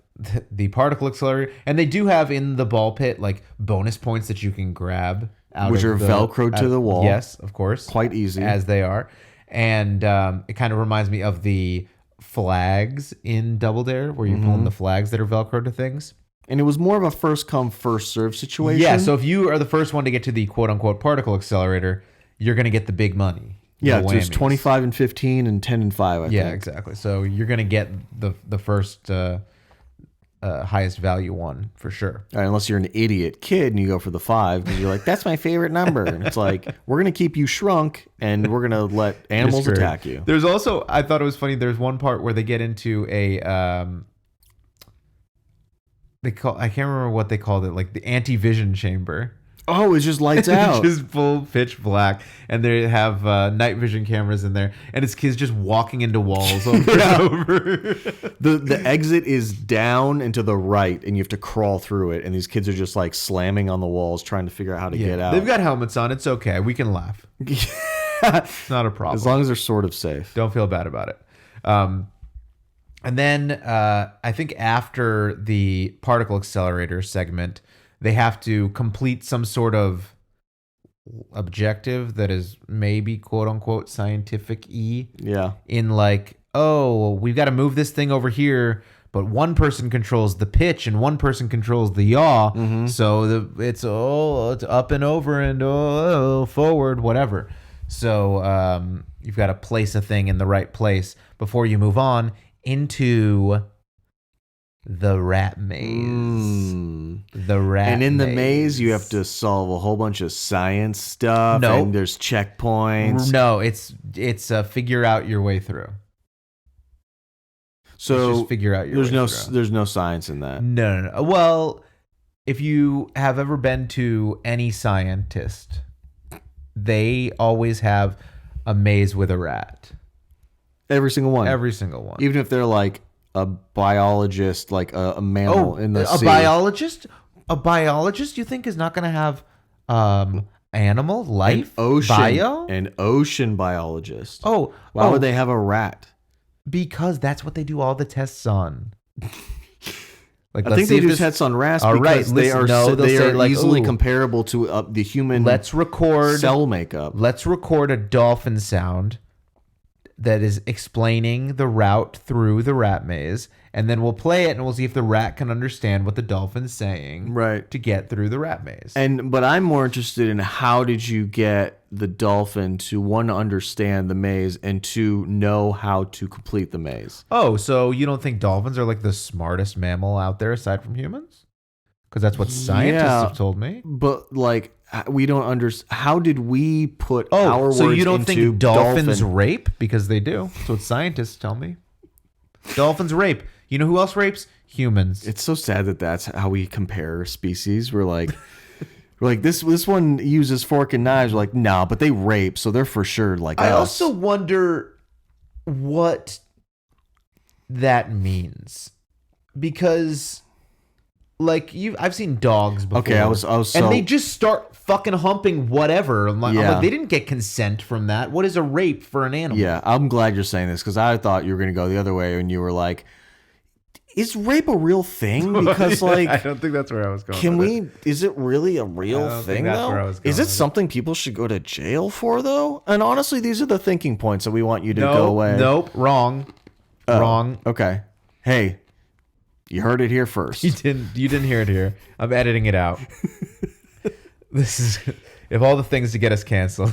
the particle accelerator, and they do have in the ball pit like bonus points that you can grab out Which of are velcroed to the wall. Yes, of course. Quite easy. As they are. And it kind of reminds me of the flags in Double Dare, where you're pulling the flags that are velcroed to things. And it was more of a first come, first serve situation. Yeah, so if you are the first one to get to the quote unquote particle accelerator, you're going to get the big money. Yeah, the there's whammies. 25 and 15 and 10 and 5, I think. Yeah, exactly. So you're going to get the first highest value one for sure. All right, unless you're an idiot kid and you go for the 5 because you're like, that's my favorite number. And it's like, we're going to keep you shrunk and we're going to let animals attack you. There's also, I thought it was funny, there's one part where they get into a, I can't remember what they called it, like the anti-vision chamber. Oh, it just lights out. Just full pitch black. And they have night vision cameras in there. And it's kids just walking into walls over and over. The exit is down and to the right, and you have to crawl through it. And these kids are just like slamming on the walls, trying to figure out how to get out. They've got helmets on. It's okay. We can laugh. It's not a problem. As long as they're sort of safe. Don't feel bad about it. And then I think after the particle accelerator segment, they have to complete some sort of objective that is maybe quote unquote scientific-y. Yeah. In like, oh, we've got to move this thing over here, but one person controls the pitch and one person controls the yaw. Mm-hmm. So it's up and over and forward, whatever. So you've got to place a thing in the right place before you move on into the rat maze. The rat maze. And in the maze, you have to solve a whole bunch of science stuff. Nope. And there's checkpoints. No, it's figure out your way through. So just figure out your way through. There's no science in that. No. Well, if you have ever been to any scientist, they always have a maze with a rat. Every single one. Every single one. Even if they're like a biologist, like a mammal in the sea. A biologist you think is not going to have animal life? An ocean biologist. Why would they have a rat? Because that's what they do all the tests on. Like, I think they do tests on rats because they are easily comparable to the human cell makeup. Let's record a dolphin sound that is explaining the route through the rat maze, and then we'll play it and we'll see if the rat can understand what the dolphin's saying to get through the rat maze. But I'm more interested in how did you get the dolphin to, one, understand the maze, and two, know how to complete the maze. Oh, so you don't think dolphins are like the smartest mammal out there aside from humans? Because that's what scientists have told me. But like, we don't understand. How did we put our words so you don't into think dolphins rape? Because they do. That's what scientists tell me. Dolphins rape. You know who else rapes? Humans. It's so sad that that's how we compare species. We're like this one uses fork and knives. We're like, nah, but they rape, so they're for sure like us. I also wonder what that means, because like I've seen dogs before. Okay, I was and they just start fucking humping whatever. I'm like, they didn't get consent from that. What is a rape for an animal? Yeah, I'm glad you're saying this because I thought you were going to go the other way and you were like, is rape a real thing? Because like, I don't think that's where I was going. Is it really a real thing though? Is it something people should go to jail for though? And honestly, these are the thinking points that we want you to go away. Nope, wrong. Wrong. Okay. Hey, you heard it here first. You didn't hear it here. I'm editing it out. This is if all the things to get us canceled.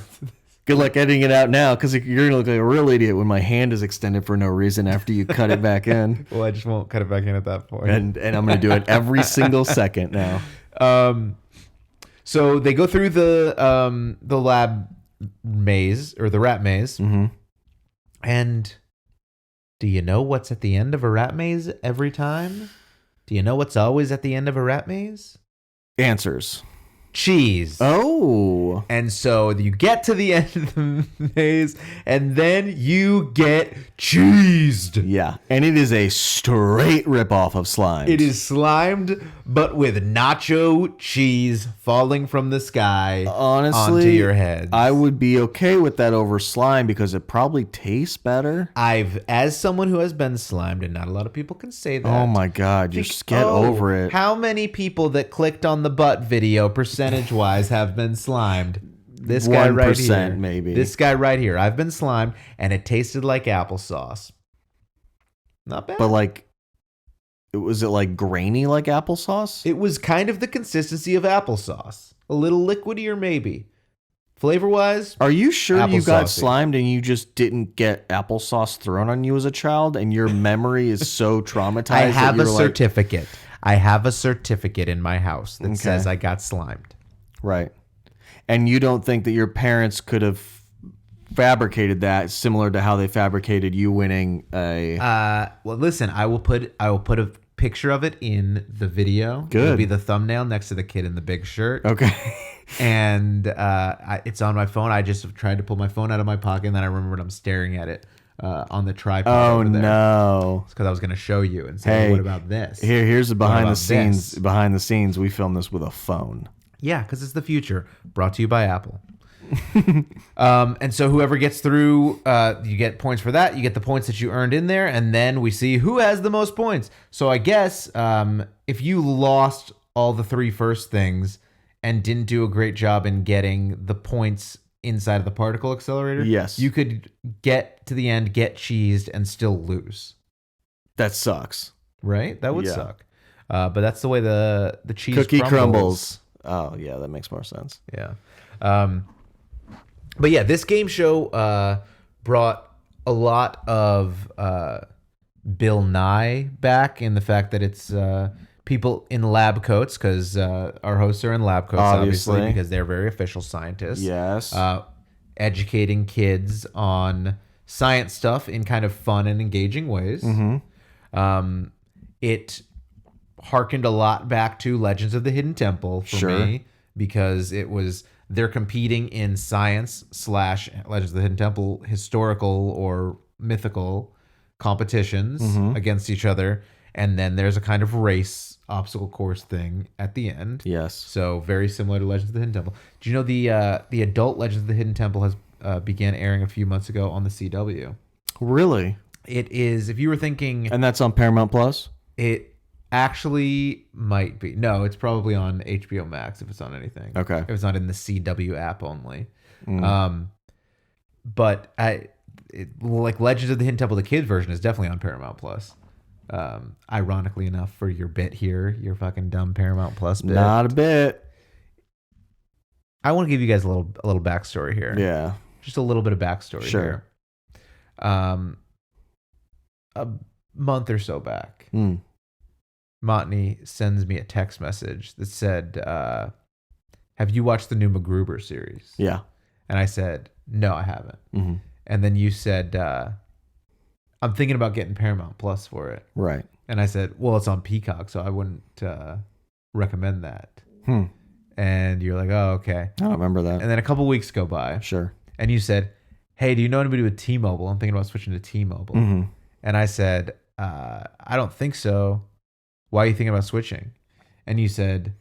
Good luck editing it out now, because you're gonna look like a real idiot when my hand is extended for no reason after you cut it back in. Well, I just won't cut it back in at that point. And I'm gonna do it every single second now. So they go through the lab maze, or the rat maze, and do you know what's at the end of a rat maze every time? Do you know what's always at the end of a rat maze? Answers. Cheese. Oh. And so you get to the end of the maze, and then you get cheesed. Yeah. And it is a straight ripoff of Slime. It is Slimed, but with nacho cheese falling from the sky honestly onto your head. I would be okay with that over Slime because it probably tastes better. As someone who has been slimed, and not a lot of people can say that. Oh my God. Just get over it. How many people that clicked on the butt video percentage-wise have been slimed? This guy right here. Maybe. This guy right here. I've been slimed, and it tasted like applesauce. Not bad. But like, was it like grainy like applesauce? It was kind of the consistency of applesauce. A little liquidier maybe. Flavor-wise, Are you sure you got applesauce-y. slimed and you just didn't get applesauce thrown on you as a child and your memory is so traumatized? I have that a you're certificate. I have a certificate in my house that says I got slimed. Right. And you don't think that your parents could have fabricated that similar to how they fabricated you winning a... Well, listen, I will put a picture of it in the video. Good. It'll be the thumbnail next to the kid in the big shirt. Okay. And it's on my phone. I just tried to pull my phone out of my pocket, and then I remembered I'm staring at it on the tripod. Oh, over there. no. It's because I was going to show you and say, Hey, what about this? Here's the behind the about scenes. this? Behind the scenes, we filmed this with a phone. Yeah, because it's the future. Brought to you by Apple. And so whoever gets through, you get points for that. You get the points that you earned in there, and then we see who has the most points. So I guess if you lost all the three first things and didn't do a great job in getting the points inside of the particle accelerator, Yes. you could get to the end, get cheesed, and still lose. That sucks. Right? That would Yeah. suck. But that's the way the cheese Cookie crumbles. Oh, yeah, that makes more sense. Yeah. But yeah, this game show brought a lot of Bill Nye back in the fact that it's people in lab coats, because our hosts are in lab coats, obviously, because they're very official scientists. Yes. Educating kids on science stuff in kind of fun and engaging ways. It harkened a lot back to Legends of the Hidden Temple for me, because it was they're competing in science / Legends of the Hidden Temple historical or mythical competitions against each other, and then there's a kind of race obstacle course thing at the end. Yes. So very similar to Legends of the Hidden Temple. Do you know the adult Legends of the Hidden Temple has began airing a few months ago on the CW? Really? It is, if you were thinking, And that's on Paramount Plus? it actually might be. No, it's probably on HBO Max if it's on anything. Okay. If it's not in the CW app only. But like Legends of the Hidden Temple, the kids version is definitely on Paramount Plus. Ironically enough, for your bit here, your fucking dumb Paramount Plus bit. Not a bit. I want to give you guys a little backstory here. Yeah. Just a little bit of backstory Sure. here. A month or so back, Montney sends me a text message that said, have you watched the new MacGruber series? Yeah. And I said, no, I haven't. Mm-hmm. And then you said, I'm thinking about getting Paramount Plus for it. Right. And I said, well, it's on Peacock, so I wouldn't recommend that. And you're like, oh, okay. I don't remember that. And then a couple weeks go by. Sure. And you said, hey, do you know anybody with T-Mobile? I'm thinking about switching to T-Mobile. And I said, I don't think so. Why are you thinking about switching? And you said,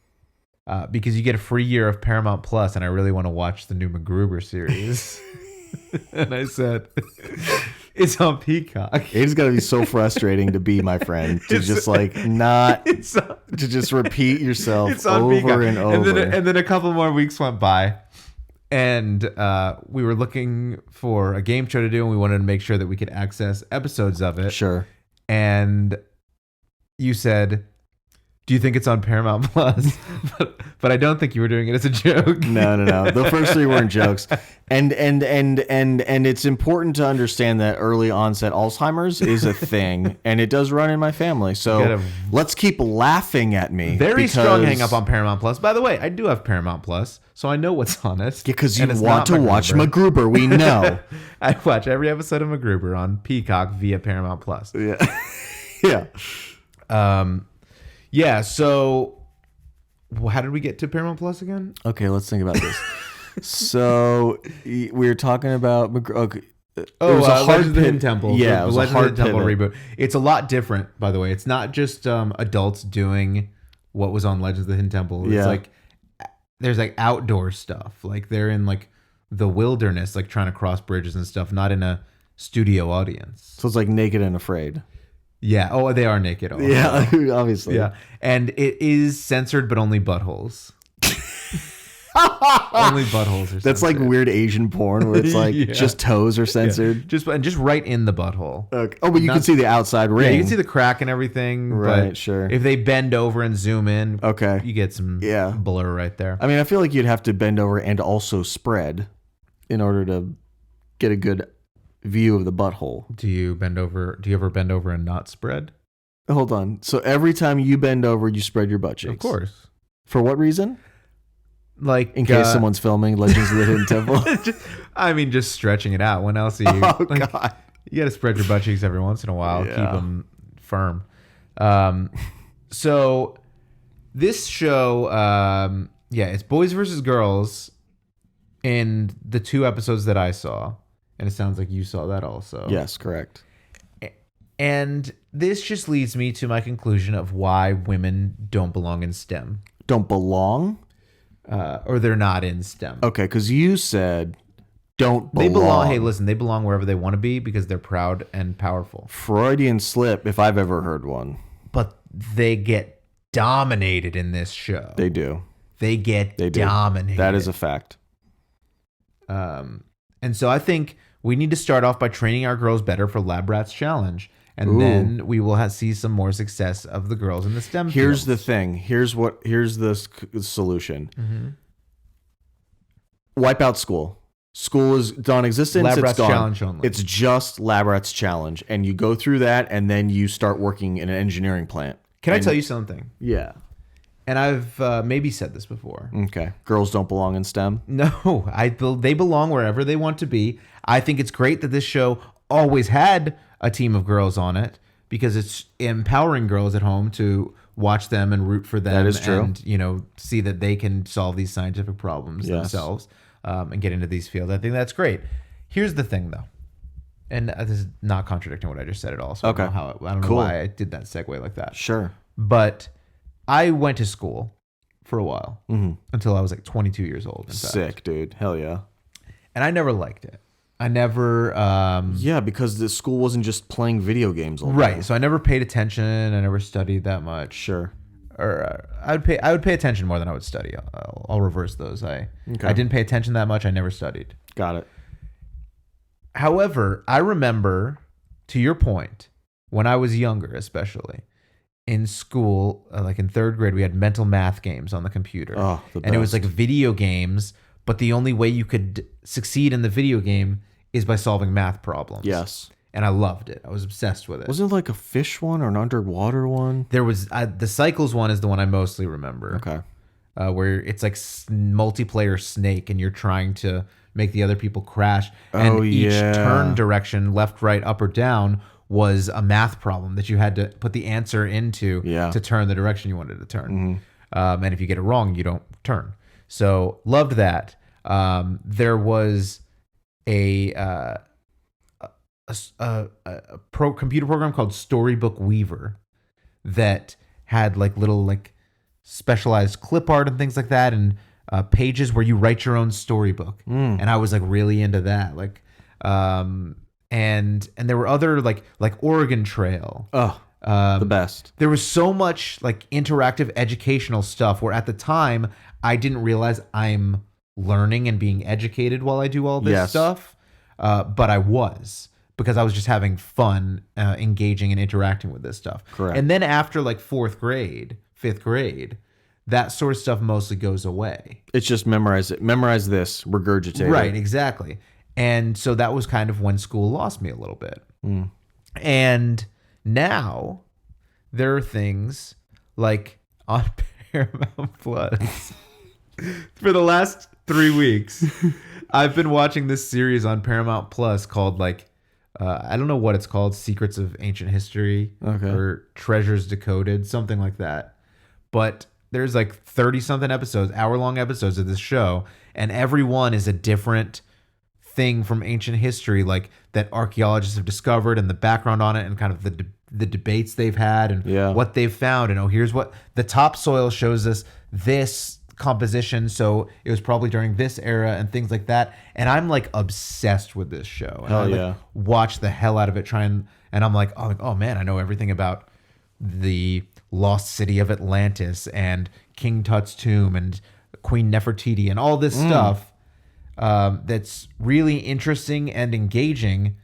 because you get a free year of Paramount Plus, and I really want to watch the new MacGruber series. And I said, it's on Peacock. It's got to be so frustrating to be my friend, to just like not, to just repeat yourself It's on over Peacock. and over. And then a couple more weeks went by, and we were looking for a game show to do, and we wanted to make sure that we could access episodes of it. Sure. And you said, do you think it's on Paramount Plus? but I don't think you were doing it as a joke. No. The first three weren't jokes. And it's important to understand that early onset Alzheimer's is a thing, and it does run in my family. So let's keep laughing at me. Very strong hang up on Paramount Plus. By the way, I do have Paramount Plus, so I know what's on it. Because you And it's want not to watch MacGruber, we know. I watch every episode of MacGruber on Peacock via Paramount Plus. Yeah. Yeah. Yeah, so how did we get to Paramount Plus again? Okay, let's think about this. So we were talking about Legends it was a hard of the Hidden Temple. Yeah, it was a Legends hard of the Hidden Temple pivot. reboot. It's a lot different, by the way. It's not just adults doing what was on Legends of the Hidden Temple. It's Yeah. like there's like outdoor stuff. Like they're in like the wilderness, like trying to cross bridges and stuff, not in a studio audience. So it's like Naked and Afraid. Yeah. Oh, they are naked. Also. Yeah, obviously. Yeah. And it is censored, but only buttholes. Only buttholes are That's like censored. weird Asian porn where it's like Yeah. just toes are censored. Just right in the butthole. Okay. Oh, but you can see the outside ring. Yeah, you can see the crack and everything. Right, but sure. If they bend over and zoom in, Okay. you get some blur right there. I mean, I feel like you'd have to bend over and also spread in order to get a good view of the butthole. Do you ever bend over and not spread? Hold on. So every time you bend over, you spread your butt cheeks. Of course. For what reason? Like In case someone's filming Legends of the Hidden Temple. just stretching it out. When else are you? Oh, God. You got to spread your butt cheeks every once in a while. Yeah. Keep them firm. So this show, it's boys versus girls in the 2 episodes that I saw. And it sounds like you saw that also. Yes, correct. And this just leads me to my conclusion of why women don't belong in STEM. Don't belong? Or they're not in STEM. Okay, because you said don't belong. They belong. Hey, listen, they belong wherever they want to be because they're proud and powerful. Freudian slip, if I've ever heard one. But they get dominated in this show. They do. They get They do. dominated. That is a fact. And so I think we need to start off by training our girls better for Labrats Challenge. And Ooh. then we will see some more success of the girls in the STEM Here's fields. the thing. Here's the solution. Mm-hmm. Wipe out school. School is non-existent. Labrats It's gone. Challenge only. It's just Labrats Challenge, and you go through that, and then you start working in an engineering plant. Can I tell you something? Yeah. And I've maybe said this before. Okay. Girls don't belong in STEM. No, they belong wherever they want to be. I think it's great that this show always had a team of girls on it because it's empowering girls at home to watch them and root for them. That is true. And, see that they can solve these scientific problems themselves and get into these fields. I think that's great. Here's the thing, though. And this is not contradicting what I just said at all. So Okay. I don't know why I did that segue like that. Sure. But I went to school for a while until I was like 22 years old. In fact. Sick, dude. Hell yeah. And I never liked it. I never. Yeah, because the school wasn't just playing video games all day. Right. So I never paid attention. I never studied that much. Sure. Or I would pay attention more than I would study. I'll reverse those. I didn't pay attention that much. I never studied. Got it. However, I remember, to your point, when I was younger, especially in school, like in 3rd grade, we had mental math games on the computer. Oh, the and it was best. like video games, but the only way you could succeed in the video game is by solving math problems. Yes. And I loved it. I was obsessed with it. Wasn't it like a fish one or an underwater one? There was the cycles one is the one I mostly remember. Okay. Where it's like multiplayer Snake, and you're trying to make the other people crash. And Oh, each yeah. turn direction, left, right, up, or down, was a math problem that you had to put the answer into to turn the direction you wanted to turn. And if you get it wrong, you don't turn. So loved that. There was a computer program called Storybook Weaver that had like little like specialized clip art and things like that, and pages where you write your own storybook. And I was like really into that. Like, and there were other like Oregon Trail. Oh, the best. There was so much like interactive educational stuff where at the time I didn't realize I'm learning and being educated while I do all this stuff. But I was, because I was just having fun, engaging and interacting with this stuff. Correct. And then after like 4th grade, 5th grade, that sort of stuff mostly goes away. It's just memorize it. Memorize this. Regurgitate Right, it. exactly. And so that was kind of when school lost me a little bit. And now there are things like on Paramount Plus. For the last 3 weeks, I've been watching this series on Paramount Plus called like, I don't know what it's called, Secrets of Ancient History or Treasures Decoded, something like that. But there's like 30-something episodes, hour-long episodes of this show, and every one is a different thing from ancient history, like that archaeologists have discovered and the background on it and kind of the debates they've had and what they've found. And here's what the topsoil shows us this composition, so it was probably during this era and things like that. And I'm like obsessed with this show. And I watch the hell out of it, and I'm like, oh man, I know everything about the lost city of Atlantis and King Tut's tomb and Queen Nefertiti and all this stuff that's really interesting and engaging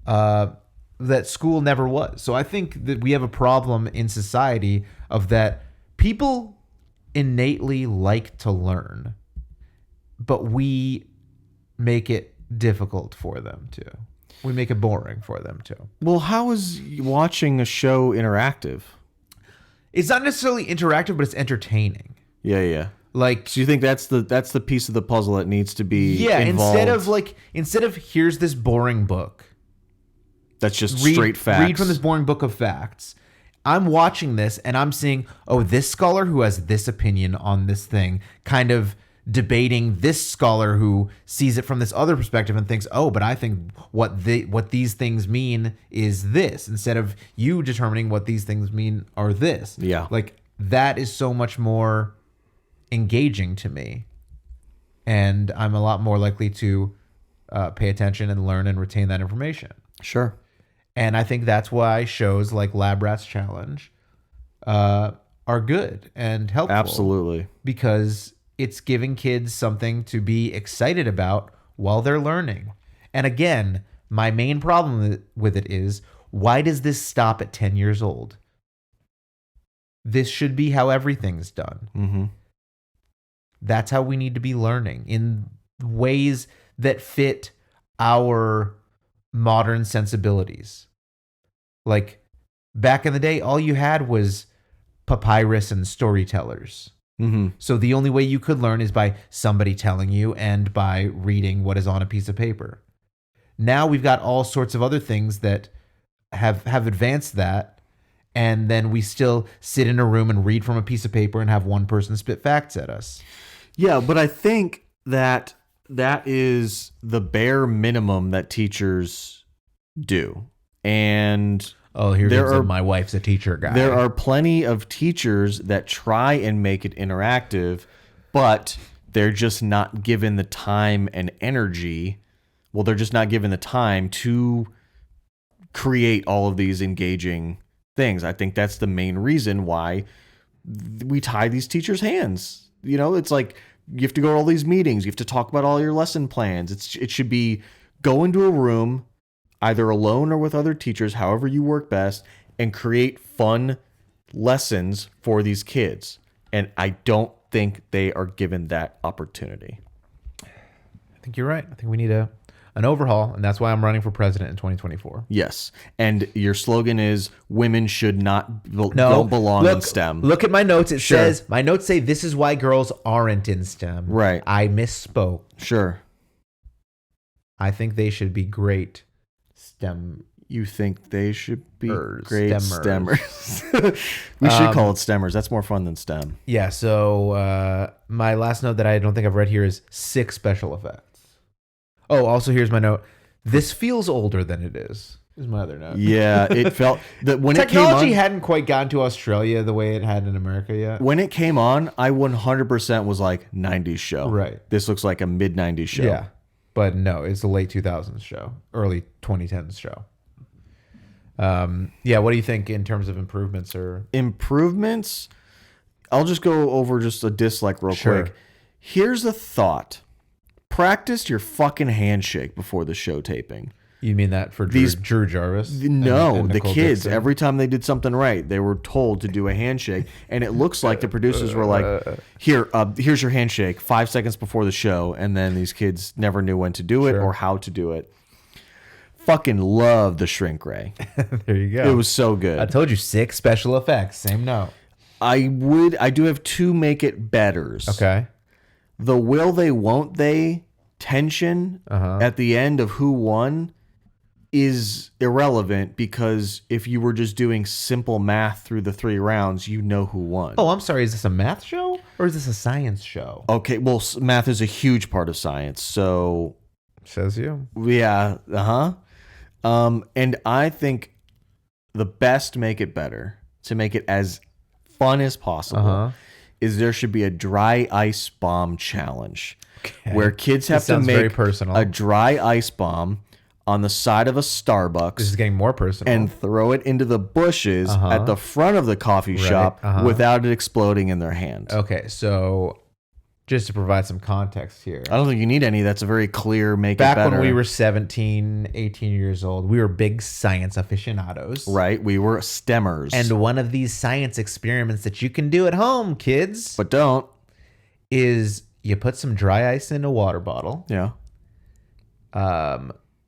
that school never was. So I think that we have a problem in society of that people innately like to learn, but we make it difficult for them to. We make it boring for them to. Well, how is watching a show interactive? It's not necessarily interactive, but it's entertaining. Yeah. Like, So you think that's the piece of the puzzle that needs to be involved? instead of here's this boring book. That's just straight facts. Read from this boring book of facts. I'm watching this and I'm seeing, this scholar who has this opinion on this thing kind of debating this scholar who sees it from this other perspective and thinks, but I think what these things mean is this, instead of you determining what these things mean are this. Yeah. Like, that is so much more engaging to me. And I'm a lot more likely to pay attention and learn and retain that information. Sure. And I think that's why shows like Labrats Challenge are good and helpful. Absolutely. Because it's giving kids something to be excited about while they're learning. And again, my main problem with it is, why does this stop at 10 years old? This should be how everything's done. Mm-hmm. That's how we need to be learning, in ways that fit our modern sensibilities. Like, back in the day, all you had was papyrus and storytellers. Mm-hmm. So the only way you could learn is by somebody telling you and by reading what is on a piece of paper. Now we've got all sorts of other things that have advanced that, and then we still sit in a room and read from a piece of paper and have one person spit facts at us. Yeah, but I think that is the bare minimum that teachers do. And my wife's a teacher guy. There are plenty of teachers that try and make it interactive, but they're just not given the time and energy. Well, they're just not given the time to create all of these engaging things. I think that's the main reason why we tie these teachers' hands. You know, it's like you have to go to all these meetings. You have to talk about all your lesson plans. It should be go into a room, either alone or with other teachers, however you work best, and create fun lessons for these kids. And I don't think they are given that opportunity. I think you're right. I think we need an overhaul, and that's why I'm running for president in 2024. Yes. And your slogan is women should not don't belong in STEM. Look at my notes. It says, my notes say this is why girls aren't in STEM. Right. I misspoke. Sure. I think they should be great STEM. You think they should be great stemmers. We should call it stemmers. That's more fun than STEM. Yeah, so my last note that I don't think I've read here is 6 special effects. Oh, also here's my note. This feels older than it is. Is my other note. Yeah, it felt that when technology it came on, hadn't quite gotten to Australia the way it had in America yet. When it came on, I 100% was like 90s show. Right. This looks like a mid 90s show. Yeah. But no, it's a late 2000s show, early 2010s show. Yeah, what do you think in terms of improvements or improvements? I'll just go over just a dislike real quick. Here's a thought. Practice your fucking handshake before the show taping. You mean that for Drew Jarvis? No, and the Nicole kids, Dixon? every time they did something right, they were told to do a handshake. And it looks like the producers were like, here's your handshake 5 seconds before the show. And then these kids never knew when to do it or how to do it. Fucking love the shrink ray. There you go. It was so good. I told you 6 special effects. Same note. I do have 2 make it betters. Okay. The will they, won't they tension at the end of who won is irrelevant, because if you were just doing simple math through the 3 rounds, you know who won. Oh, I'm sorry. Is this a math show or is this a science show? Okay, well, math is a huge part of science, so says you. Yeah, and I think the best make it better, to make it as fun as possible, is there should be a dry ice bomb challenge, where kids have to make a dry ice bomb on the side of a Starbucks. This is getting more personal. And throw it into the bushes at the front of the coffee shop without it exploding in their hand. Okay, so just to provide some context here. I don't think you need any. That's a very clear make Back it better. when we were 17, 18 years old, we were big science aficionados. Right. We were stemmers. And one of these science experiments that you can do at home, kids, But don't. is you put some dry ice in a water bottle, Yeah.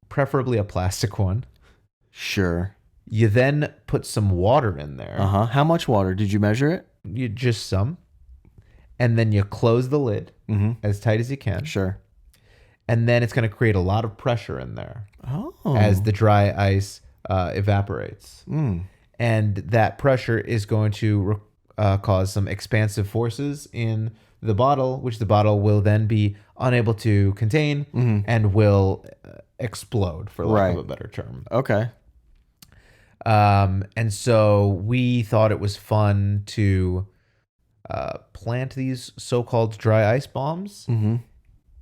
preferably a plastic one. Sure. You then put some water in there. Uh-huh. How much water? Did you measure it? You just some. And then you close the lid as tight as you can. Sure. And then it's going to create a lot of pressure in there Oh. as the dry ice evaporates. And that pressure is going to cause some expansive forces in the bottle, which the bottle will then be unable to contain and will explode, for lack of a better term. Okay. And so we thought it was fun to plant these so-called dry ice bombs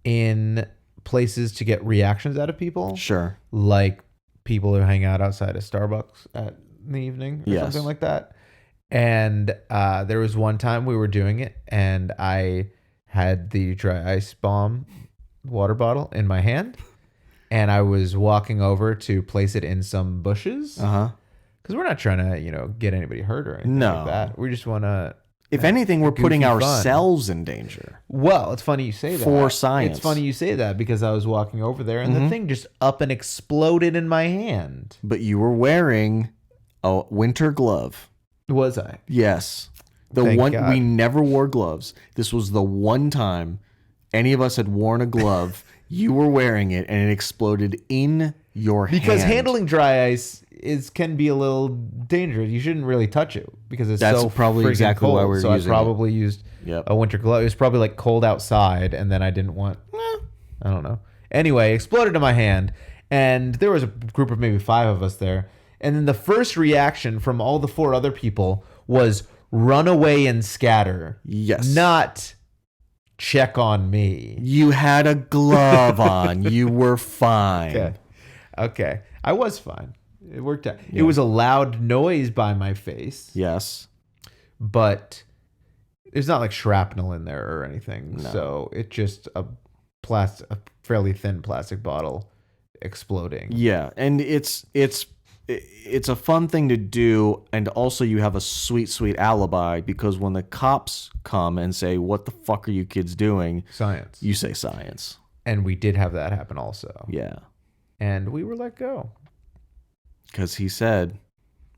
in places to get reactions out of people. Sure. Like people who hang out outside of Starbucks in the evening or something like that. And there was one time we were doing it, and I had the dry ice bomb water bottle in my hand, and I was walking over to place it in some bushes. Because we're not trying to, get anybody hurt or anything like that. We just want to... If anything, we're putting fun. ourselves in danger. Well, it's funny you say that. For science. It's funny you say that because I was walking over there and the thing just up and exploded in my hand. But you were wearing a winter glove. Was I? Yes. Thank God. We never wore gloves. This was the one time any of us had worn a glove. You were wearing it and it exploded in your hand. Because handling dry ice can be a little dangerous. You shouldn't really touch it because it's That's so probably freaking exactly cold. why we're so using I probably used a winter glove. It was probably like cold outside, and then I didn't want. I don't know. Anyway, exploded in my hand, and there was a group of maybe 5 of us there. And then the first reaction from all the 4 other people was run away and scatter. Yes. Not check on me. You had a glove on. You were fine. Okay. I was fine. It worked out. It was a loud noise by my face. Yes. But there's not like shrapnel in there or anything. No. So it's just a fairly thin plastic bottle exploding. Yeah, and it's a fun thing to do, and also you have a sweet alibi because when the cops come and say, "What the fuck are you kids doing?" Science. You say science. And we did have that happen also. Yeah. And we were let go. Because he said,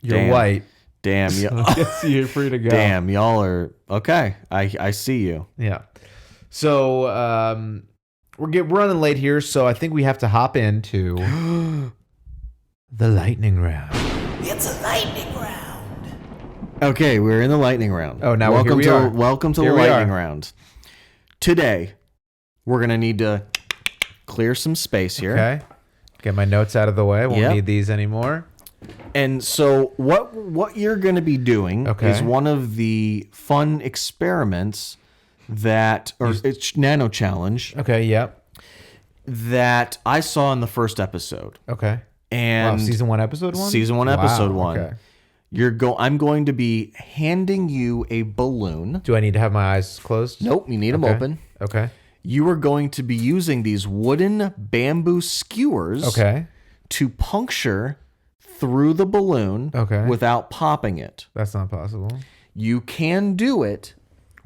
You're white. Damn, Yes, you're free to go. Damn, y'all are okay. I see you. Yeah. So we're running late here, so I think we have to hop into the lightning round. It's a lightning round. Okay, we're in the lightning round. Oh, now welcome here we are. Welcome to Here the we lightning are. round. Today, we're gonna need to clear some space here. Okay. Get my notes out of the way. Won't Yep. need these anymore. And so what you're going to be doing is one of the fun experiments it's nano challenge Okay, yep. that I saw in the first episode. Okay. And season 1, episode 1? Season 1, episode 1. Okay. I'm going to be handing you a balloon. Do I need to have my eyes closed? Nope, you need them open. Okay. You are going to be using these wooden bamboo skewers to puncture through the balloon without popping it. That's not possible. You can do it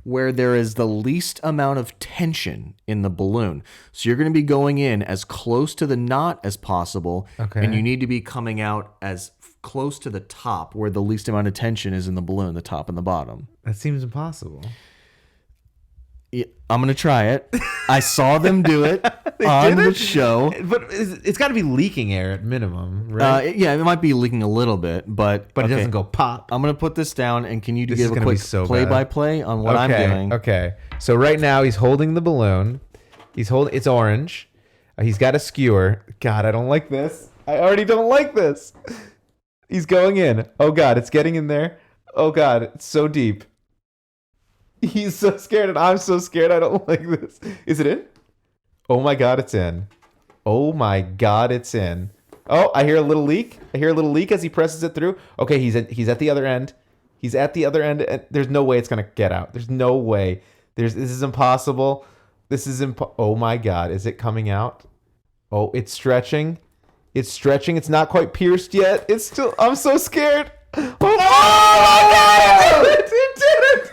where there is the least amount of tension in the balloon. So you're going to be going in as close to the knot as possible, and you need to be coming out as close to the top where the least amount of tension is in the balloon, the top and the bottom. That seems impossible. Yeah, I'm going to try it. I saw them do it on the show. But it's got to be leaking air at minimum, right? Yeah, it might be leaking a little bit, but it doesn't go pop. I'm going to put this down, and can you This give is a gonna quick be so bad. play-by-play on what I'm doing? Okay. So right now he's holding the balloon. It's orange. He's got a skewer. God, I don't like this. I already don't like this. He's going in. Oh God, it's getting in there. Oh God, it's so deep. He's so scared, and I'm so scared. I don't like this. Is it in? Oh my God, it's in. Oh my God, it's in. Oh, I hear a little leak. I hear a little leak as he presses it through. Okay, he's at the other end. He's at the other end. And there's no way it's gonna get out. There's no way This is impossible. This is oh my God. Is it coming out? Oh, it's stretching. It's stretching. It's not quite pierced yet. It's still, I'm so scared. Oh my God. It did it.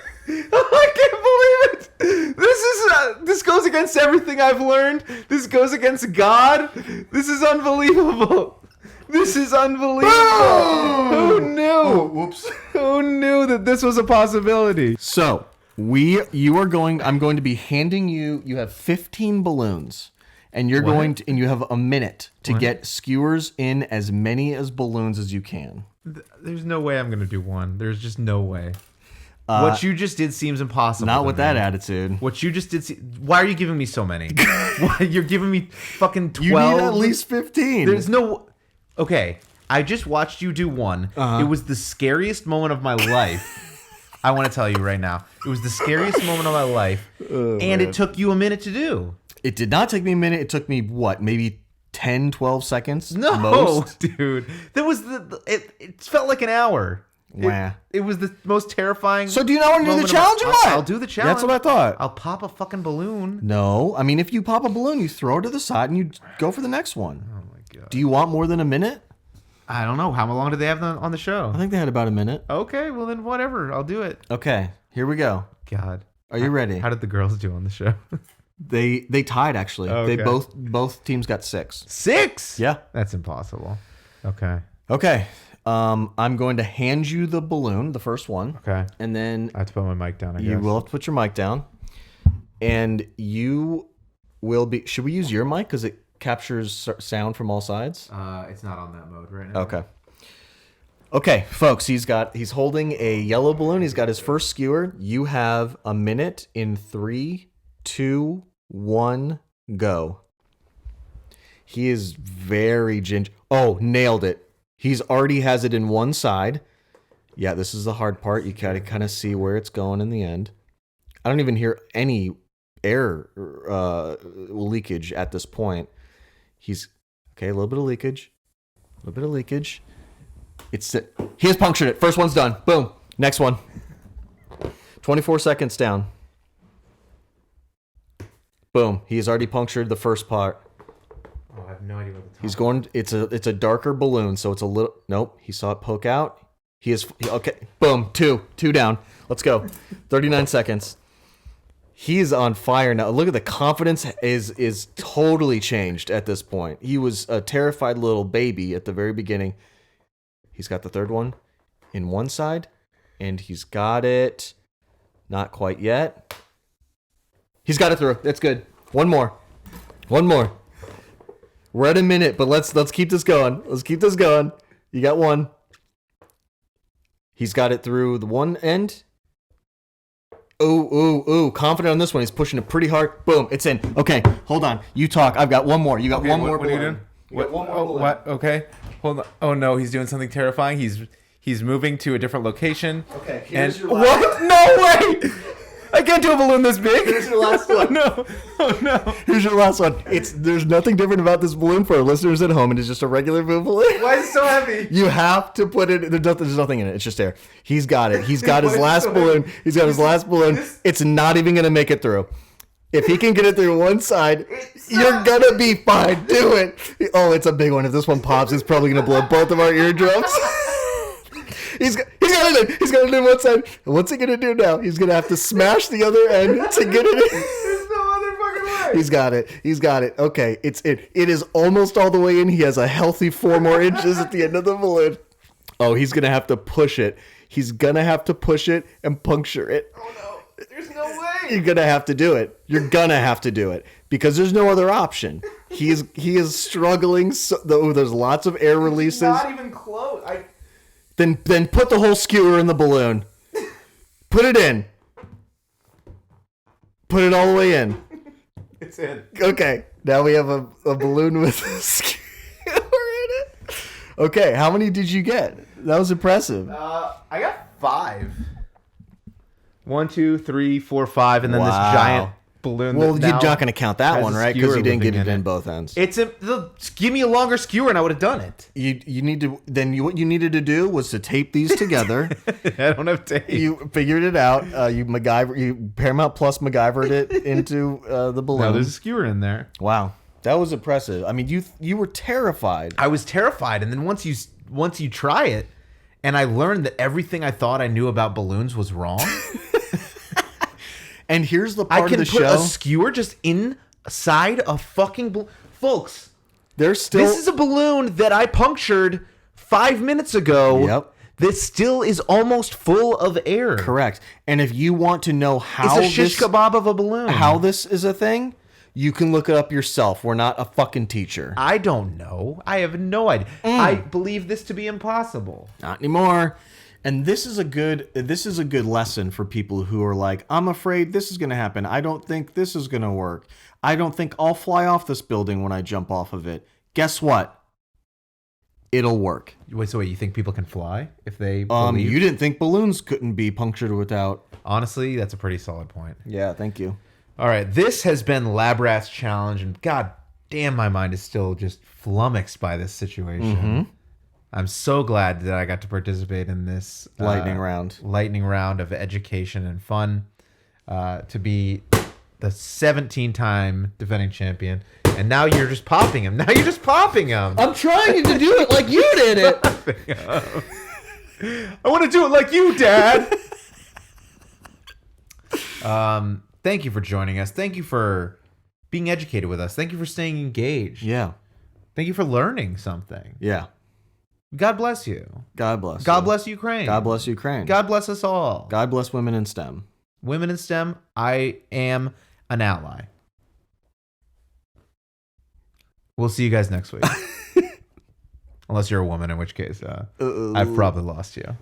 I can't believe it. This goes against everything I've learned. This goes against God. This is unbelievable. This is unbelievable. Who knew? Oh, whoops. Who knew that this was a possibility? So I'm going to be handing you. You have 15 balloons, and you're and you have a minute to get skewers in as many as balloons as you can. There's no way I'm gonna do one. There's just no way. What you just did seems impossible. Not with that attitude. What you just did. Why are you giving me so many? Why, you're giving me fucking 12. You need at least 15. There's no. Okay, I just watched you do one. It was the scariest moment of my life. I want to tell you right now. It was the scariest moment of my life, and it took you a minute to do. It did not take me a minute. It took me what? Maybe 10, 12 seconds? No, most? dude. That was it felt like an hour. Wah. It was the most terrifying. So do you not want to do the challenge or what? I'll do the challenge. That's what I thought. I'll pop a fucking balloon. No. I mean, if you pop a balloon, you throw it to the side and you go for the next one. Oh my God. Do you want more than a minute? I don't know. How long did they have on the show? I think they had about a minute. Okay, well then whatever. I'll do it. Okay, here we go. God. Are you ready? How did the girls do on the show? They tied actually. Okay. They both teams got 6. 6? Yeah. That's impossible. Okay. Okay. I'm going to hand you the balloon, the first one. Okay. And then I have to put my mic down, I guess. you will have to put your mic down. And you will be... Should we use your mic? Because it captures sound from all sides? It's not on that mode right now. Okay. Okay, folks, he's holding a yellow balloon. He's got his first skewer. You have a minute in 3, 2, 1, go. He is very ginger. Oh, nailed it. He's already has it in one side. Yeah, this is the hard part. You gotta kind of see where it's going in the end. I don't even hear any air leakage at this point. He's okay. A little bit of leakage. A little bit of leakage. He has punctured it. First one's done. Boom. Next one. 24 seconds down. Boom. He has already punctured the first part. Oh, I have no idea what the top He's going. It's a darker balloon, so it's a little. Nope. He saw it poke out. Okay. Boom. Two down. Let's go. 39 seconds. He is on fire now. Look at the confidence is totally changed at this point. He was a terrified little baby at the very beginning. He's got the third one in one side, and he's got it. Not quite yet. He's got it through. That's good. One more. We're at a minute, but let's keep this going. Let's keep this going. You got one. He's got it through the one end. Ooh. Confident on this one. He's pushing it pretty hard. Boom. It's in. Okay. Hold on. You talk. I've got one more. You got one more. What are you doing? What? Okay. Hold on. Oh no, he's doing something terrifying. He's moving to a different location. Okay. Here's your last. What? No way! I can't do a balloon this big. Here's your last one. Oh no. Here's your last one. There's nothing different about this balloon for our listeners at home. It is just a regular balloon. Why is it so heavy? You have to put it. There's nothing in it. It's just air. He's got it. He's got his last balloon. He's got his last balloon. It's not even gonna make it through. If he can get it through one side, you're gonna be fine. Do it. Oh, it's a big one. If this one pops, it's probably gonna blow both of our eardrums. He's got it in. He's got it in one side. And what's he gonna do now? He's gonna have to smash the other end to get it in. There's no other fucking way. He's got it. Okay, it's in. It is almost all the way in. He has a healthy 4 more inches at the end of the balloon. Oh, he's gonna have to push it. He's gonna have to push it and puncture it. Oh no. There's no way. You're gonna have to do it. You're gonna have to do it because there's no other option. He is struggling. There's lots of air releases. It's not even close. Then put the whole skewer in the balloon. Put it in. Put it all the way in. It's in. Okay, now we have a balloon with a skewer in it. Okay, how many did you get? That was impressive. I got 5. 1, 2, 3, 4, 5, and then Wow. this giant balloon. Well, that you're now not going to count that has one, a right? Because skewer you didn't get living it in it. both ends. Give me a longer skewer and I would have done it. You need to. Then what you needed to do was to tape these together. I don't have tape. You figured it out. You Paramount Plus MacGyvered it into the balloon. No, there's a skewer in there. Wow, that was impressive. I mean, you were terrified. I was terrified, and then once you try it, and I learned that everything I thought I knew about balloons was wrong. And here's the I part can of the put show. a skewer just inside a fucking folks. There's still. This is a balloon that I punctured 5 minutes ago. Yep. This still is almost full of air. Correct. And if you want to know how It's a shish kebab of a balloon. how this is a thing, you can look it up yourself. We're not a fucking teacher. I don't know. I have no idea. I believe this to be impossible. Not anymore. And this is a good lesson for people who are like, I'm afraid this is going to happen. I don't think this is going to work. I don't think I'll fly off this building when I jump off of it. Guess what? It'll work. Wait, you think people can fly if they believe? You didn't think balloons couldn't be punctured without. Honestly, that's a pretty solid point. Yeah, thank you. All right, this has been Labrats Challenge, and god damn, my mind is still just flummoxed by this situation. Mm-hmm. I'm so glad that I got to participate in this Lightning round of education and fun, to be the 17-time defending champion. And now you're just popping him. I'm trying to do it like you did it. I want to do it like you, Dad. Thank you for joining us. Thank you for being educated with us. Thank you for staying engaged. Yeah. Thank you for learning something. Yeah. God bless you. God bless. God you. bless Ukraine. God bless Ukraine. God bless us all. God bless women in STEM. Women in STEM, I am an ally. We'll see you guys next week. Unless you're a woman, in which case I've probably lost you.